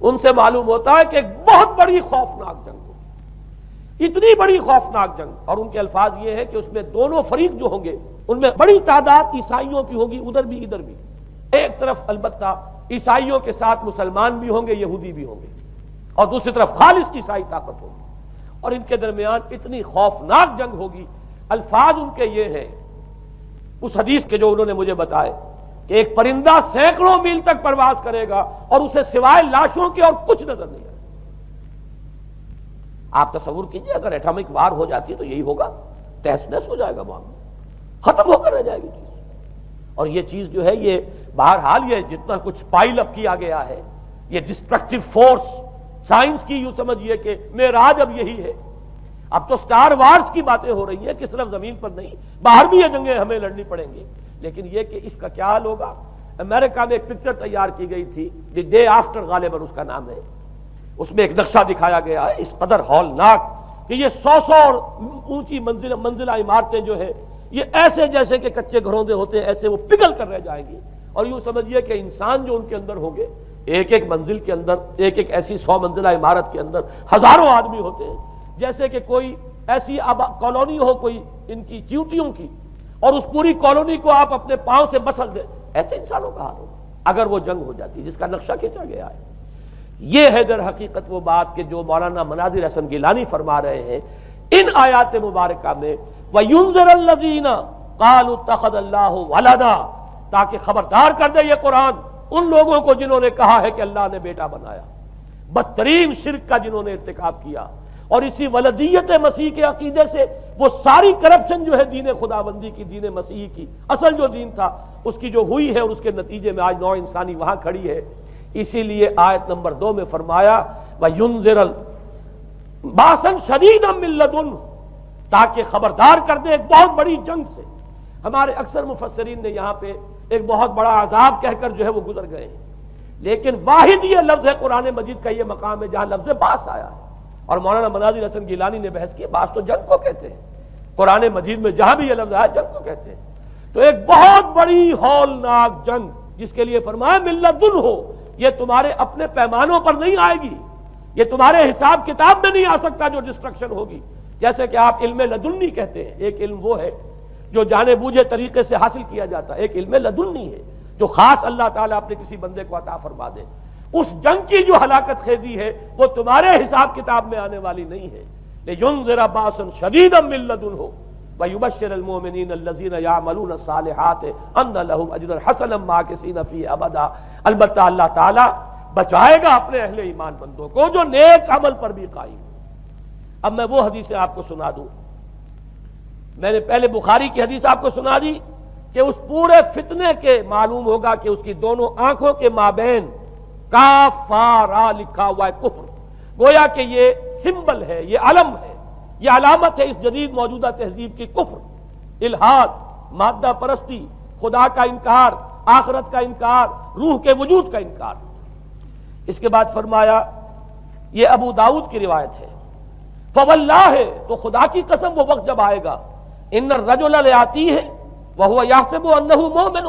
Speaker 3: ان سے معلوم ہوتا ہے کہ ایک بہت بڑی خوفناک جنگ ہوگی، اتنی بڑی خوفناک جنگ. اور ان کے الفاظ یہ ہے کہ اس میں دونوں فریق جو ہوں گے ان میں بڑی تعداد عیسائیوں کی ہوگی، ادھر بھی ادھر بھی. ایک طرف البتہ عیسائیوں کے ساتھ مسلمان بھی ہوں گے، یہودی بھی ہوں گے، اور دوسری طرف خالص عیسائی طاقت ہوگی. اور ان کے درمیان اتنی خوفناک جنگ ہوگی. الفاظ ان کے یہ ہیں اس حدیث کے جو انہوں نے مجھے بتائے کہ ایک پرندہ سینکڑوں میل تک پرواز کرے گا اور اسے سوائے لاشوں کے اور کچھ نظر نہیں آئے. آپ تصور کیجئے اگر ایٹمک وار ہو جاتی ہے تو یہی ہوگا، تہس نہس ہو جائے گا، معاملہ ختم ہو کر رہ جائے گی چیز. اور یہ چیز جو ہے یہ بہرحال یہ جتنا کچھ پائل اپ کیا گیا ہے، یہ ڈسٹرکٹیو فورس سائنس کی یوں سمجھیے کہ معراج اب یہی ہے. اب تو سٹار وارز کی باتیں ہو رہی ہیں کہ صرف زمین پر نہیں، باہر بھی یہ جنگیں ہمیں لڑنی پڑیں گی. لیکن یہ کہ اس کا کیا حال ہوگا. امریکہ میں ایک پکچر تیار کی گئی تھی، دی ڈے آفٹر، غالباً اس کا نام ہے. اس میں ایک نقشہ دکھایا گیا ہے اس قدر ہولناک کہ یہ 100 اور اونچی منزلہ عمارتیں جو ہے یہ ایسے جیسے کہ کچے گھروندے ہوتے ہیں ایسے وہ پگھل کر رہ جائیں گی، اور یوں سمجھیے کہ انسان جو ان کے اندر ہوں گے، ایک ایک منزل کے اندر، ایک ایک ایسی 100 منزلہ عمارت کے اندر ہزاروں آدمی ہوتے ہیں، جیسے کہ کوئی ایسی کالونی ہو کوئی ان کی چیونٹیوں کی، اور اس پوری کالونی کو آپ اپنے پاؤں سے مسل دیں، ایسے انسانوں کا حال ہوگا اگر وہ جنگ ہو جاتی جس کا نقشہ کھینچا گیا ہے۔ یہ ہے در حقیقت وہ بات کہ جو مولانا مناظر حسن گیلانی فرما رہے ہیں ان آیات مبارکہ میں، وَيُنذِرَ الَّذِينَ قَالُوا اتَّخَذَ اللَّهُ وَلَدًا، تاکہ خبردار کر دے یہ قرآن ان لوگوں کو جنہوں نے کہا ہے کہ اللہ نے بیٹا بنایا، بدترین شرک کا جنہوں نے ارتکاب کیا، اور اسی ولدیت مسیح کے عقیدے سے وہ ساری کرپشن جو ہے دین خداوندی کی، دین مسیح کی اصل جو دین تھا اس کی جو ہوئی ہے، اور اس کے نتیجے میں آج نوع انسانی وہاں کھڑی ہے۔ اسی لیے آیت نمبر 2 میں فرمایا وَيُنذِرَ بَأْسًا شَدِيدًا مِّن لَّدُنْهُ، تاکہ خبردار کر دے ایک بہت بڑی جنگ سے۔ ہمارے اکثر مفسرین نے یہاں پہ ایک بہت بڑا عذاب کہہ کر جو ہے وہ گزر گئے ہیں، لیکن واحد یہ لفظ ہے قرآن مجید کا یہ مقام ہے جہاں لفظ باس آیا ہے، اور مولانا مناظر حسن گیلانی نے بحث کی باس تو جنگ کو کہتے ہیں، قرآن مجید میں جہاں بھی یہ لفظ آیا جنگ کو کہتے ہیں۔ تو ایک بہت بڑی ہولناک جنگ جس کے لیے فرمایا ملت دن ہو، یہ تمہارے اپنے پیمانوں پر نہیں آئے گی، یہ تمہارے حساب کتاب میں نہیں آ سکتا جو ڈسٹرکشن ہوگی۔ جیسے کہ آپ علم لدنی کہتے ہیں، ایک علم وہ ہے جو جانے بوجھے طریقے سے حاصل کیا جاتا ہے، ایک علم لدنی ہے جو خاص اللہ تعالیٰ اپنے کسی بندے کو عطا فرما دے۔ اس جنگ کی جو ہلاکت خیزی ہے وہ تمہارے حساب کتاب میں آنے والی نہیں ہے۔ لِيُنذِرَ بَأْسًا شَدِيدًا مِّن لَّدُنْهُ وَيُبَشِّرَ الْمُؤْمِنِينَ الَّذِينَ يَعْمَلُونَ الصَّالِحَاتِ أَنَّ لَهُمْ أَجْرًا حَسَنًا مَّاكِثِينَ فِيهِ أَبَدًا۔ البتہ اللہ تعالیٰ بچائے گا اپنے اہل ایمان بندوں کو جو نیک عمل پر بھی قائم۔ اب میں وہ حدیث آپ کو سنا دوں، میں نے پہلے بخاری کی حدیث آپ کو سنا دی کہ اس پورے فتنے کے معلوم ہوگا کہ اس کی دونوں آنکھوں کے مابین کافارا لکھا ہوا ہے کفر، گویا کہ یہ سمبل ہے، یہ علم ہے، یہ علامت ہے اس جدید موجودہ تہذیب کی کفر، الحاد، مادہ پرستی، خدا کا انکار، آخرت کا انکار، روح کے وجود کا انکار۔ اس کے بعد فرمایا یہ ابو داؤد کی روایت ہے، فواللہ، تو خدا کی قسم وہ وقت جب آئے گا، ان الرجل لیاتیہ وہو یحسب انہ مومن،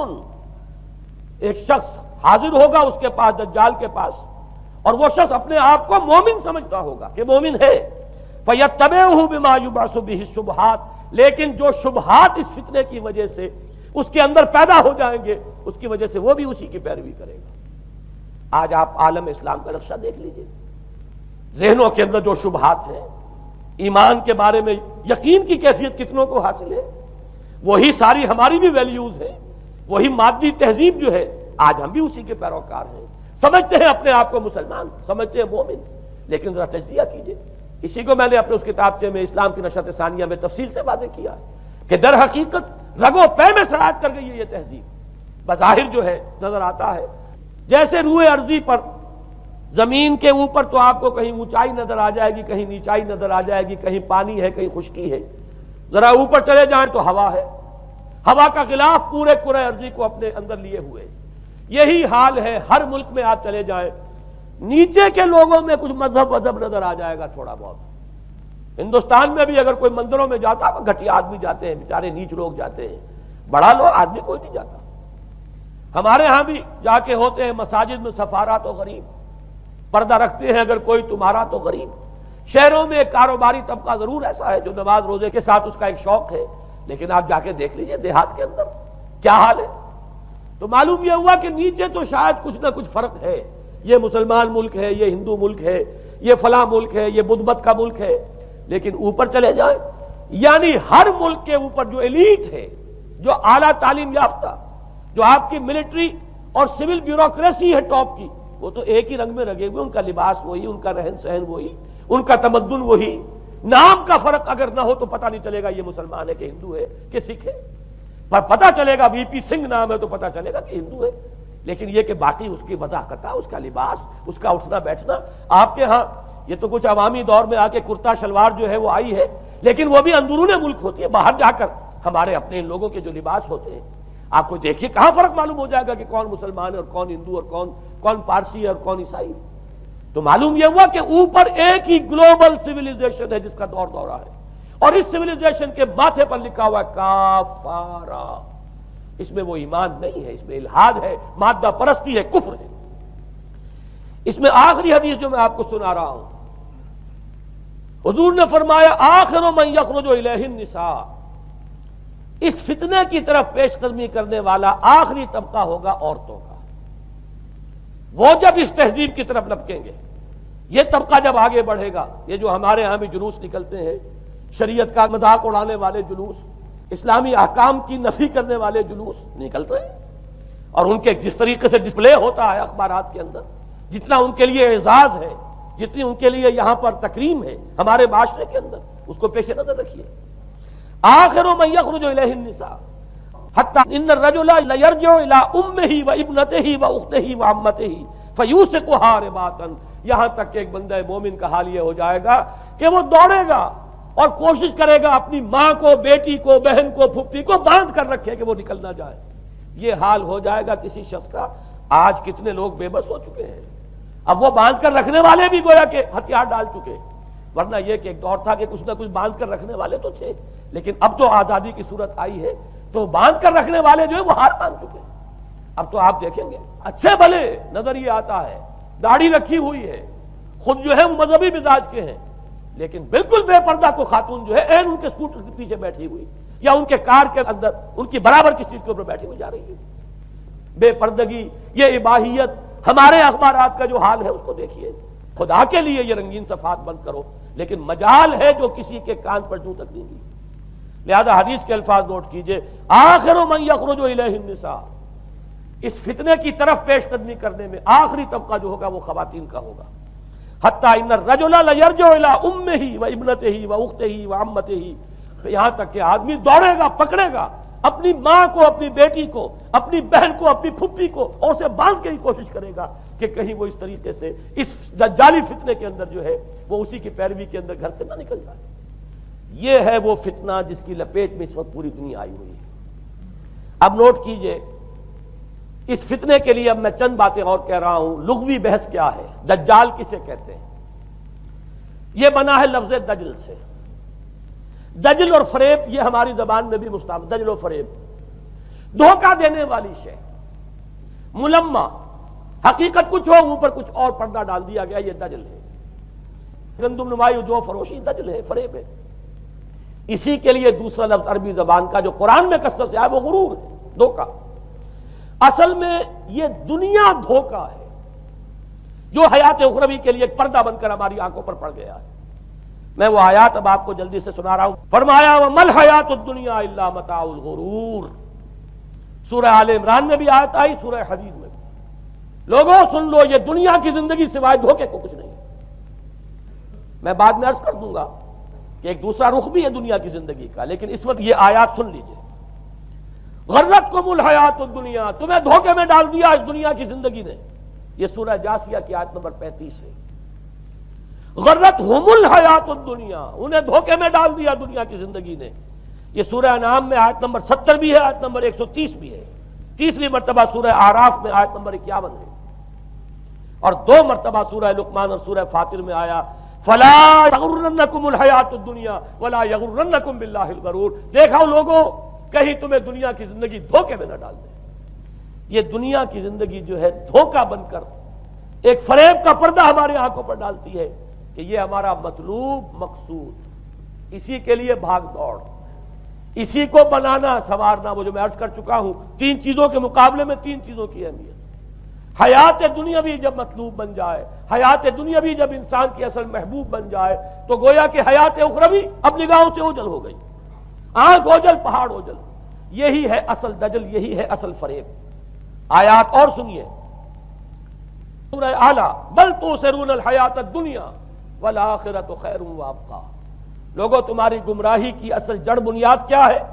Speaker 3: ایک شخص حاضر ہوگا اس کے پاس، دجال کے پاس، اور وہ شخص اپنے آپ کو مومن سمجھتا ہوگا کہ مومن ہے، فیتبعہ بما یبعث بہ الشبہات، لیکن جو شبہات اس فتنے کی وجہ سے اس کے اندر پیدا ہو جائیں گے اس کی وجہ سے وہ بھی اسی کی پیروی کرے گا۔ آج آپ عالم اسلام کا نقشہ دیکھ لیجئے، ذہنوں کے اندر جو شبہات ہیں، ایمان کے بارے میں یقین کی کیفیت کتنوں کو حاصل ہے، وہی ساری ہماری بھی ویلیوز ہیں، وہی مادی تہذیب جو ہے آج ہم بھی اسی کے پیروکار ہیں، سمجھتے ہیں اپنے آپ کو مسلمان، سمجھتے ہیں مومن، لیکن ذرا تجزیہ کیجئے۔ اسی کو میں نے اپنے اس کتابچے میں اسلام کی نشرت ثانیہ میں تفصیل سے واضح کیا کہ در حقیقت رگوں پے میں سرایت کر گئی ہے یہ تہذیب، بظاہر جو ہے نظر آتا ہے جیسے روئے ارضی پر، زمین کے اوپر تو آپ کو کہیں اونچائی نظر آ جائے گی، کہیں نیچائی نظر آ جائے گی، کہیں پانی ہے کہیں خشکی ہے، ذرا اوپر چلے جائیں تو ہوا ہے، ہوا کا غلاف پورے کرۂ ارضی کو اپنے اندر لیے ہوئے۔ یہی حال ہے ہر ملک میں آپ چلے جائیں، نیچے کے لوگوں میں کچھ مذہب نظر آ جائے گا تھوڑا بہت۔ ہندوستان میں بھی اگر کوئی مندروں میں جاتا تو گھٹیا آدمی جاتے ہیں، بیچارے نیچ لوگ جاتے ہیں، بڑا لوگ آدمی کوئی نہیں جاتا۔ ہمارے ہاں بھی جا کے ہوتے ہیں مساجد میں سفارا تو غریب، پردہ رکھتے ہیں اگر کوئی تمہارا تو غریب۔ شہروں میں ایک کاروباری طبقہ ضرور ایسا ہے جو نماز روزے کے ساتھ اس کا ایک شوق ہے، لیکن آپ جا کے دیکھ لیجئے دیہات کے اندر کیا حال ہے۔ تو معلوم یہ ہوا کہ نیچے تو شاید کچھ نہ کچھ فرق ہے، یہ مسلمان ملک ہے، یہ ہندو ملک ہے، یہ فلاں ملک ہے، یہ بدھ مت کا ملک ہے، لیکن اوپر چلے جائیں یعنی ہر ملک کے اوپر جو ایلیٹ ہے، جو اعلیٰ تعلیم یافتہ، جو آپ کی ملٹری اور سول بیوروکریسی ہے ٹاپ کی، وہ تو ایک ہی رنگ میں رگے ہوئے، ان کا لباس وہی، ان کا رہن سہن وہی، ان کا تمدن وہی، نام کا فرق اگر نہ ہو تو پتہ نہیں چلے گا یہ مسلمان ہے کہ ہندو ہے کہ سکھ ہے، پر پتہ چلے گا وی پی سنگھ نام ہے تو پتہ چلے گا کہ ہندو ہے، لیکن یہ کہ باقی اس کی وضاحت، اس کا لباس، اس کا اٹھنا بیٹھنا، آپ کے ہاں یہ تو کچھ عوامی دور میں آ کے کرتا شلوار جو ہے وہ آئی ہے، لیکن وہ بھی اندرون ملک ہوتی ہے، باہر جا کر ہمارے اپنے ان لوگوں کے جو لباس ہوتے ہیں آپ کو دیکھیے کہاں فرق معلوم ہو جائے گا کہ کون مسلمان ہے اور کون ہندو اور کون پارسی ہے اور کون عیسائی۔ تو معلوم یہ ہوا کہ اوپر ایک ہی گلوبل سیویلائزیشن ہے جس کا دور دورہ ہے، اور اس سیویلائزیشن کے ماتھے پر لکھا ہوا ہے کافارا۔ اس میں وہ ایمان نہیں ہے، اس میں الحاد ہے، مادہ پرستی ہے، کفر ہے۔ اس میں آخری حدیث جو میں آپ کو سنا رہا ہوں، حضور نے فرمایا آخر من یخرج الیہ النساء، اس فتنے کی طرف پیش قدمی کرنے والا آخری طبقہ ہوگا عورتوں کا۔ وہ جب اس تہذیب کی طرف لپکیں گے، یہ طبقہ جب آگے بڑھے گا، یہ جو ہمارے ہاں بھی جلوس نکلتے ہیں، شریعت کا مذاق اڑانے والے جلوس، اسلامی احکام کی نفی کرنے والے جلوس نکلتے ہیں، اور ان کے جس طریقے سے ڈسپلے ہوتا ہے اخبارات کے اندر، جتنا ان کے لیے اعزاز ہے، جتنی ان کے لیے یہاں پر تکریم ہے ہمارے معاشرے کے اندر، اس کو پیش نظر رکھیے۔ آخر من یخرج الیہ النساء حتی ان الرجل لیرجع الی امہ و ابنتہ و اختہ و عمتہ فیوثقها رباطا، یہاں تک کہ ایک بندہ مومن کا حال یہ ہو جائے گا کہ وہ دوڑے گا اور کوشش کرے گا اپنی ماں کو، بیٹی کو، بہن کو، پھپھی کو باندھ کر رکھے کہ وہ نکل نہ جائے۔ یہ حال ہو جائے گا کسی شخص کا۔ آج کتنے لوگ بے بس ہو چکے ہیں، اب وہ باندھ کر رکھنے والے بھی گویا کہ ہتھیار ڈال چکے، ورنہ یہ کہ ایک دور تھا کہ کچھ نہ کچھ باندھ کر رکھنے والے تو تھے، لیکن اب تو آزادی کی صورت آئی ہے تو باندھ کر رکھنے والے جو ہے وہ ہار مان چکے۔ اب تو آپ دیکھیں گے اچھے بھلے نظر یہ آتا ہے، داڑھی رکھی ہوئی ہے، خود جو ہے وہ مذہبی مزاج کے ہیں، لیکن بالکل بے پردہ کو خاتون جو ہے این ان کے اسکوٹر کے پیچھے بیٹھی ہوئی یا ان کے کار کے اندر ان کی برابر کی سیٹ کے اوپر بیٹھی ہوئی جا رہی ہے۔ بے پردگی، یہ اباحیت، ہمارے اخبارات کا جو حال ہے اس کو دیکھیے۔ خدا کے لیے یہ رنگین صفحات بند کرو، لیکن مجال ہے جو کسی کے کان پر جوں تک نہیں گی۔ لہذا حدیث کے الفاظ نوٹ کیجئے، آخر من یخرج الیہ النساء، اس فتنے کی طرف پیش قدمی کرنے میں آخری طبقہ جو ہوگا وہ خواتین کا ہوگا۔ حتی ان الرجل لیرجع الی امہ و ابنتہ و اختہ و عمتہ، یہاں تک کہ آدمی دوڑے گا، پکڑے گا اپنی ماں کو، اپنی بیٹی کو، اپنی بہن کو، اپنی پھپھی کو، اور اسے باندھ کے ہی کوشش کرے گا کہ کہیں وہ اس طریقے سے اس دجالی فتنے کے اندر جو ہے وہ اسی کی پیروی کے اندر گھر سے نہ نکل جائے۔ یہ ہے وہ فتنہ جس کی لپیٹ میں اس وقت پوری دنیا آئی ہوئی ہے۔ اب نوٹ کیجئے، اس فتنے کے لیے اب میں چند باتیں اور کہہ رہا ہوں۔ لغوی بحث کیا ہے؟ دجال کسے کہتے ہیں؟ یہ بنا ہے لفظ دجل سے۔ دجل اور فریب یہ ہماری زبان میں بھی مستعمل، دجل و فریب، دھوکہ دینے والی شے، ملمہ، حقیقت کچھ ہو اوپر کچھ اور پردہ ڈال دیا گیا، یہ دجل ہے۔ گندم نمائی جو فروشی دجل ہے، فریب ہے۔ اسی کے لیے دوسرا لفظ عربی زبان کا جو قرآن میں کثرت سے آیا وہ غرور ہے، دھوکہ۔ اصل میں یہ دنیا دھوکہ ہے جو حیات اخروی کے لیے ایک پردہ بن کر ہماری آنکھوں پر پڑ گیا ہے۔ میں وہ آیات اب آپ کو جلدی سے سنا رہا ہوں۔ فرمایا وَمَا الْحَيَاةُ الدُّنْيَا إِلَّا مَتَاعُ الْغُرُورِ، سورہ آل عمران میں بھی آیت آئی، سورہ حدید میں بھی۔ لوگوں سن لو، یہ دنیا کی زندگی سوائے دھوکے کو کچھ نہیں۔ میں بعد میں عرض کر دوں گا کہ ایک دوسرا رخ بھی ہے دنیا کی زندگی کا، لیکن اس وقت یہ آیات سن لیجئے۔ غرتکم الحیات الدنیا، تمہیں دھوکے میں ڈال دیا اس دنیا کی زندگی نے، یہ سورہ جاسیہ کی آیت نمبر 35 ہے۔ غرتہم الحیات الدنیا، انہیں دھوکے میں ڈال دیا دنیا کی زندگی نے، یہ سورہ انعام میں آیت نمبر 70 بھی ہے، آیت نمبر 130 بھی ہے۔ تیسری مرتبہ سورہ اعراف میں آیت نمبر 51 ہے، اور 2 مرتبہ سورہ لقمان اور سورہ فاطر میں آیا فَلَا يَغُرَّنَّكُمُ الْحَيَاةُ الدُّنْيَا وَلَا يَغُرَّنَّكُمْ بِاللَّهِ الْغَرُورُ، دیکھو لوگوں کہیں تمہیں دنیا کی زندگی دھوکے میں نہ ڈال دے۔ یہ دنیا کی زندگی جو ہے دھوکہ بن کر ایک فریب کا پردہ ہمارے آنکھوں پر ڈالتی ہے کہ یہ ہمارا مطلوب مقصود، اسی کے لیے بھاگ دوڑ، اسی کو بنانا سنوارنا۔ وہ جو میں عرض کر چکا ہوں، 3 چیزوں کے مقابلے میں 3 چیزوں کی اہمیت۔ حیات دنیاوی جب مطلوب بن جائے، حیات دنیاوی جب انسان کی اصل محبوب بن جائے، تو گویا کہ حیات اخروی اب نگاہوں سے اوجھل ہو گئی، آنکھ اوجھل پہاڑ اوجھل۔ یہی ہے اصل دجل، یہی ہے اصل فریب۔ آیات اور سنیے، سورہ اعلیٰ، بل تؤثرون الحیات الدنیا والآخرۃ خیر وابقیٰ، لوگوں تمہاری گمراہی کی اصل جڑ بنیاد کیا ہے؟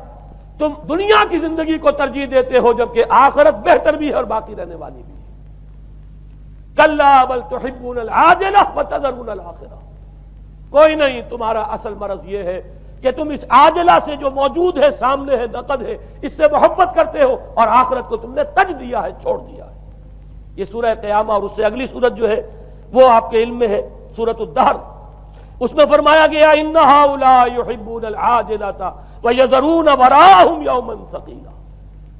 Speaker 3: تم دنیا کی زندگی کو ترجیح دیتے ہو جبکہ آخرت بہتر بھی ہے اور باقی رہنے والی بھی ہے۔ کلا بل تحبون العاجلہ وتذرون الآخرہ، کوئی نہیں، تمہارا اصل مرض یہ ہے کہ تم اس عاجلہ سے جو موجود ہے، سامنے ہے، نقد ہے، اس سے محبت کرتے ہو، اور آخرت کو تم نے تج دیا ہے، چھوڑ دیا ہے۔ یہ سورہ قیامہ اور اس سے اگلی سورت جو ہے وہ آپ کے علم میں ہے سورۃ الدہر، اس میں فرمایا گیا ان ہؤلاء یحبون العاجلۃ ویذرون وراءہم یوما ثقیلا،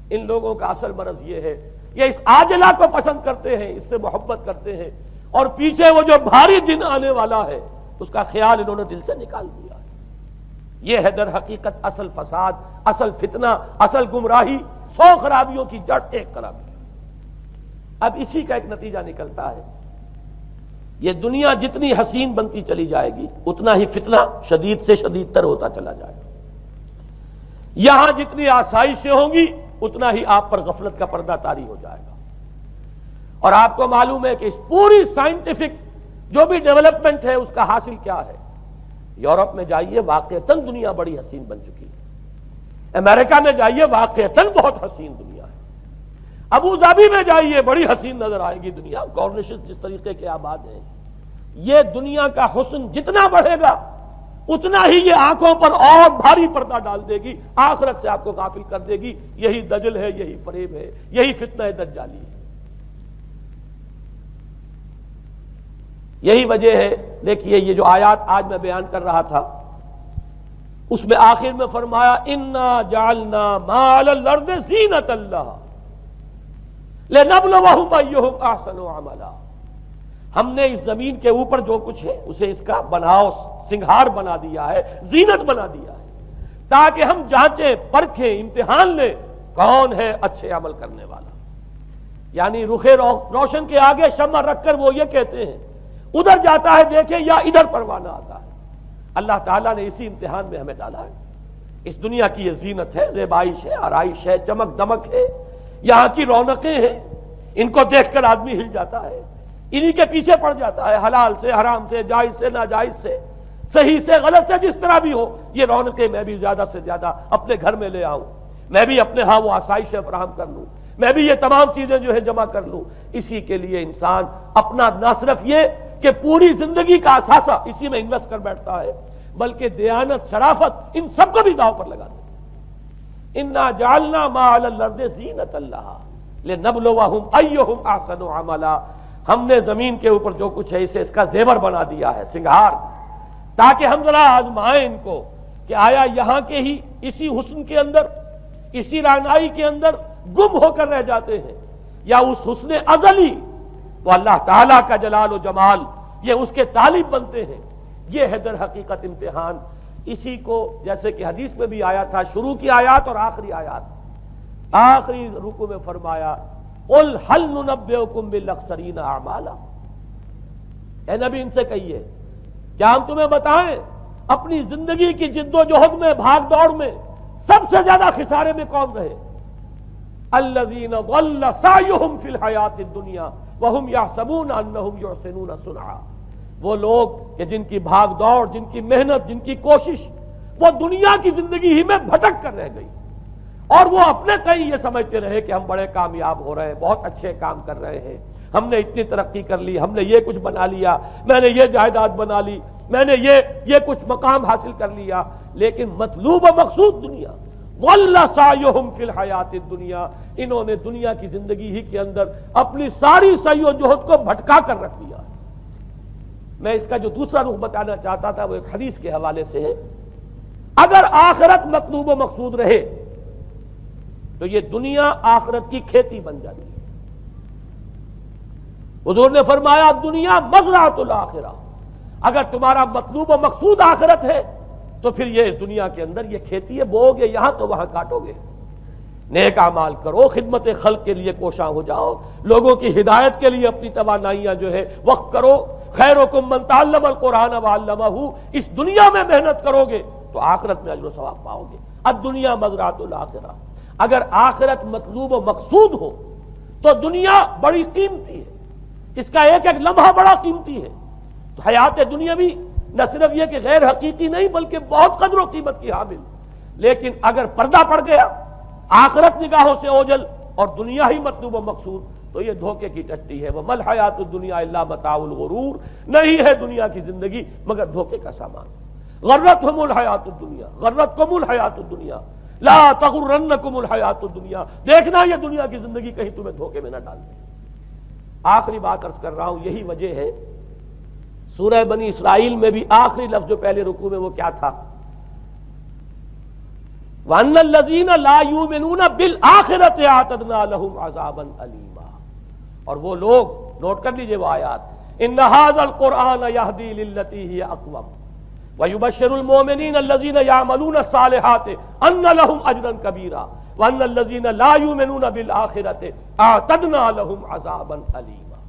Speaker 3: ان لوگوں کا اصل مرض یہ ہے، یہ اس عاجلہ کو پسند کرتے ہیں، اس سے محبت کرتے ہیں، اور پیچھے وہ جو بھاری دن آنے والا ہے اس کا خیال انہوں نے دل سے نکال دیا ہے۔ یہ ہے در حقیقت اصل فساد، اصل فتنہ، اصل گمراہی، 100 خرابیوں کی جڑ ایک خرابی۔ اب اسی کا ایک نتیجہ نکلتا ہے، یہ دنیا جتنی حسین بنتی چلی جائے گی اتنا ہی فتنہ شدید سے شدید تر ہوتا چلا جائے گا، یہاں جتنی آسائشیں ہوں گی اتنا ہی آپ پر غفلت کا پردہ طاری ہو جائے گا۔ اور آپ کو معلوم ہے کہ اس پوری سائنٹیفک جو بھی ڈیولپمنٹ ہے اس کا حاصل کیا ہے؟ یورپ میں جائیے واقعتاً دنیا بڑی حسین بن چکی ہے، امریکہ میں جائیے واقعتاً بہت حسین دنیا ہے، ابو ظبی میں جائیے بڑی حسین نظر آئے گی دنیا، کارنیشز جس طریقے کے آباد ہیں۔ یہ دنیا کا حسن جتنا بڑھے گا اتنا ہی یہ آنکھوں پر اور بھاری پردہ ڈال دے گی، آخرت سے آپ کو غافل کر دے گی۔ یہی دجل ہے، یہی فریب ہے، یہی فتنہ دجالی ہے۔ یہی وجہ ہے، دیکھیے یہ جو آیات آج میں بیان کر رہا تھا اس میں آخر میں فرمایا انا جعلنا ما علی الارض زینۃ اللہ لنبلوہم ایہم احسن عملا، ہم نے اس زمین کے اوپر جو کچھ ہے اسے اس کا بناؤ سنگھار بنا دیا ہے، زینت بنا دیا ہے، تاکہ ہم جانچیں پرکھیں امتحان لیں کون ہے اچھے عمل کرنے والا۔ یعنی رخ روشن کے آگے شمع رکھ کر وہ یہ کہتے ہیں ادھر جاتا ہے دیکھیں یا ادھر پروانہ آتا ہے۔ اللہ تعالیٰ نے اسی امتحان میں ہمیں ڈالا ہے۔ اس دنیا کی یہ زینت ہے، زیبائش ہے، آرائش ہے، چمک دمک ہے، یہاں کی رونقیں ہیں، ان کو دیکھ کر آدمی ہل جاتا ہے، انہی کے پیچھے پڑ جاتا ہے، حلال سے حرام سے، جائز سے ناجائز سے، صحیح سے غلط سے، جس طرح بھی ہو یہ رونقیں میں بھی زیادہ سے زیادہ اپنے گھر میں لے آؤں، میں بھی اپنے ہاں وہ آسائشیں فراہم کر لوں، میں بھی یہ تمام چیزیں جو ہے جمع کر لوں۔ اسی کے لیے انسان اپنا نہ صرف یہ کہ پوری زندگی کا اثاثہ اسی میں انویسٹ کر بیٹھتا ہے بلکہ دیانت، شرافت، ان سب کو بھی داؤ پر لگا دیتا ہے۔ انا جعلنا ما علی الارض زینۃ اللہ لنبلوہم ایہم احسن عملا، ہم نے زمین کے اوپر جو کچھ ہے اسے اس کا زیور بنا دیا ہے، سنگھار، تاکہ ہم ذرا آزمائیں ان کو کہ آیا یہاں کے ہی اسی حسن کے اندر، اسی رعنائی کے اندر گم ہو کر رہ جاتے ہیں، یا اس حسن ازلی وہ اللہ تعالیٰ کا جلال و جمال یہ اس کے طالب بنتے ہیں۔ یہ ہے در حقیقت امتحان۔ اسی کو جیسے کہ حدیث میں بھی آیا تھا، شروع کی آیات اور آخری آیات، آخری رکوع میں فرمایا قل هل ننبئکم بالاخسرین اعمالا، اے نبی ان سے کہیے کیا ہم تمہیں بتائیں اپنی زندگی کی جد و جہد میں، بھاگ دوڑ میں سب سے زیادہ خسارے میں کون رہے؟ الذین ضل سعیہم فی الحیاۃ الدنیا وہم یحسبون انہم یحسنون صنعا، وہ لوگ کہ جن کی بھاگ دوڑ، جن کی محنت، جن کی کوشش وہ دنیا کی زندگی ہی میں بھٹک کر رہ گئی، اور وہ اپنے کہیں یہ سمجھتے رہے کہ ہم بڑے کامیاب ہو رہے ہیں، بہت اچھے کام کر رہے ہیں، ہم نے اتنی ترقی کر لی، ہم نے یہ کچھ بنا لیا، میں نے یہ جائیداد بنا لی، میں نے یہ کچھ مقام حاصل کر لیا، لیکن مطلوب و مقصود دنیا۔ ضل سعیہم فی الحیاۃ الدنیا، انہوں نے دنیا کی زندگی ہی کے اندر اپنی ساری سعی و جہد کو بھٹکا کر رکھ دیا۔ میں اس کا جو دوسرا رخ بتانا چاہتا تھا وہ ایک حدیث کے حوالے سے ہے۔ اگر آخرت مطلوب و مقصود رہے تو یہ دنیا آخرت کی کھیتی بن جاتی ہے۔ حضور نے فرمایا دنیا مزرعۃ الآخرہ، اگر تمہارا مطلوب و مقصود آخرت ہے تو پھر یہ اس دنیا کے اندر یہ کھیتی ہے، بو گے یہاں تو وہاں کاٹو گے، نیک اعمال کرو، خدمت خلق کے لیے کوشاں ہو جاؤ، لوگوں کی ہدایت کے لیے اپنی توانائیاں جو ہے وقف کرو، خیرکم من تعلم القرآن وعلمہ، اس دنیا میں محنت کرو گے تو آخرت میں اجر و ثواب پاؤ گے۔ الدنیا مزرعۃ الآخرہ، اگر آخرت مطلوب و مقصود ہو تو دنیا بڑی قیمتی ہے، اس کا ایک ایک لمحہ بڑا قیمتی ہے۔ تو حیات دنیاوی نہ صرف یہ کہ غیر حقیقی نہیں بلکہ بہت قدر و قیمت کی حامل، لیکن اگر پردہ پڑ گیا، آخرت نگاہوں سے اوجھل اور دنیا ہی مطلوب و مقصود، تو یہ دھوکے کی ٹٹی ہے۔ وَمَا الْحَيَاةُ الدُّنْيَا إِلَّا مَتَاعُ الْغُرُورِ، نہیں ہے دنیا کی زندگی مگر دھوکے کا سامان۔ غرتہم الحیات الدنیا، غرتکم الحیات الدنیا، لا تغرنکم الحیات الدنیا، دیکھنا یہ دنیا کی زندگی کہیں تمہیں دھوکے میں نہ ڈال دے۔ آخری بات عرض کر رہا ہوں، یہی وجہ ہے سورہ بنی اسرائیل میں بھی آخری لفظ جو پہلے رکوع میں وہ کیا تھا؟ وَأَنَّ الَّذِينَ لَا يُؤْمِنُونَ بِالْآخِرَةِ أَعْتَدْنَا لَهُمْ عَذَابًا أَلِيمًا. اور وہ لوگ نوٹ کر لیجئے وہ آیات، إِنَّ هَذَا الْقُرْآنَ يَهْدِي لِلَّتِي هِيَ أَقْوَمُ وَيُبَشِّرُ الْمُؤْمِنِينَ الَّذِينَ يَعْمَلُونَ الصَّالِحَاتِ أَنَّ لَهُمْ أَجْرًا كَبِيرًا وَأَنَّ الَّذِينَ لَا يُؤْمِنُونَ بِالْآخِرَةِ أَعْتَدْنَا لَهُمْ عَذَابًا أَلِيمًا.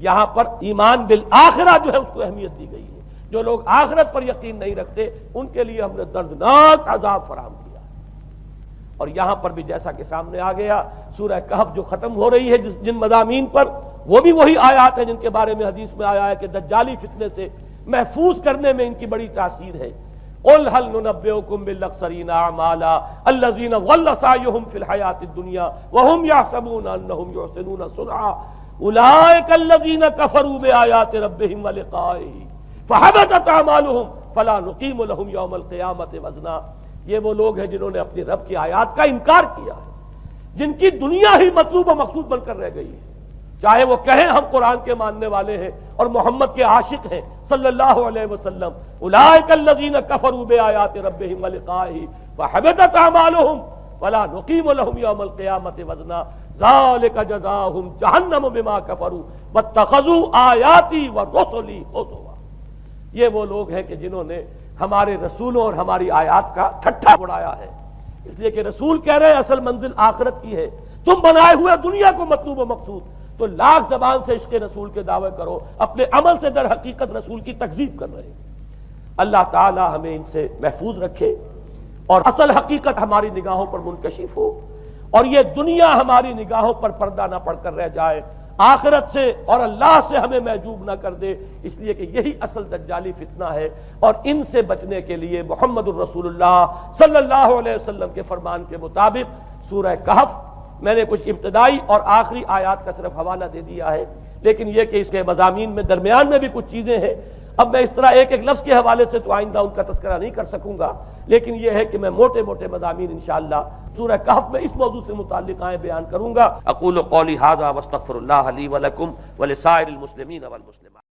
Speaker 3: یہاں پر ایمان بالآخرہ جو ہے اس کو اہمیت دی گئی ہے. جو لوگ آخرت پر یقین نہیں رکھتے ان کے لیے ہم نے دردناک عذاب فراہم کیا. اور یہاں پر بھی جیسا کہ سامنے آ گیا سورہ کہف جو ختم ہو رہی ہے جن مضامین پر، وہ بھی وہی آیات ہیں جن کے بارے میں حدیث میں آیا ہے کہ دجالی فتنے سے محفوظ کرنے میں ان کی بڑی تاثیر ہے. قل هل ننبئكم بالاخسرين اعمالا الذين ضل سعيهم في الحياة الدنيا وهم يحسبون انهم يحسنون صنعا اولئك الذين كفروا بآيات ربهم ولقائه فحبطت اعمالهم فلا نقيم لهم يوم القيامة وزنا. یہ وہ لوگ ہیں جنہوں نے اپنی رب کی آیات کا انکار کیا ہے، جن کی دنیا ہی مطلوب و مقصود بن کر رہ گئی ہے. چاہے وہ کہیں ہم قرآن کے ماننے والے ہیں اور محمد کے عاشق ہیں صلی اللہ علیہ وسلم، اولئک الذین کفروا بآیات ربهم ولقائه فحبطت اعمالهم فلا نقیم لهم یوم القیامة وزنا ذلک جزاؤہم جہنم بما کفروا واتخذوا آیاتی ورسلی ہزوا. یہ وہ لوگ ہیں کہ جنہوں نے ہمارے رسولوں اور ہماری آیات کا ٹھٹھا اڑایا ہے. اس لیے کہ رسول کہہ رہے ہیں اصل منزل آخرت کی ہے، تم بنائے ہوئے دنیا کو مطلوب و مقصود. تو لاکھ زبان سے عشق رسول کے دعوے کرو، اپنے عمل سے در حقیقت رسول کی تکذیب کر رہے ہیں. اللہ تعالی ہمیں ان سے محفوظ رکھے اور اصل حقیقت ہماری نگاہوں پر منکشف ہو، اور یہ دنیا ہماری نگاہوں پر پردہ نہ پڑ کر رہ جائے، آخرت سے اور اللہ سے ہمیں محجوب نہ کر دے. اس لیے کہ یہی اصل دجالی فتنہ ہے، اور ان سے بچنے کے لیے محمد الرسول اللہ صلی اللہ علیہ وسلم کے فرمان کے مطابق سورہ کہف میں نے کچھ ابتدائی اور آخری آیات کا صرف حوالہ دے دیا ہے، لیکن یہ کہ اس کے مضامین میں درمیان میں بھی کچھ چیزیں ہیں. اب میں اس طرح ایک ایک لفظ کے حوالے سے تو آئندہ ان کا تذکرہ نہیں کر سکوں گا، لیکن یہ ہے کہ میں موٹے موٹے مضامین انشاءاللہ سورہ کہف میں اس موضوع سے متعلق آئے بیان کروں گا. اقول قولی ھذا واستغفر اللہ لی ولکم ولسائر المسلمین والمسلمات.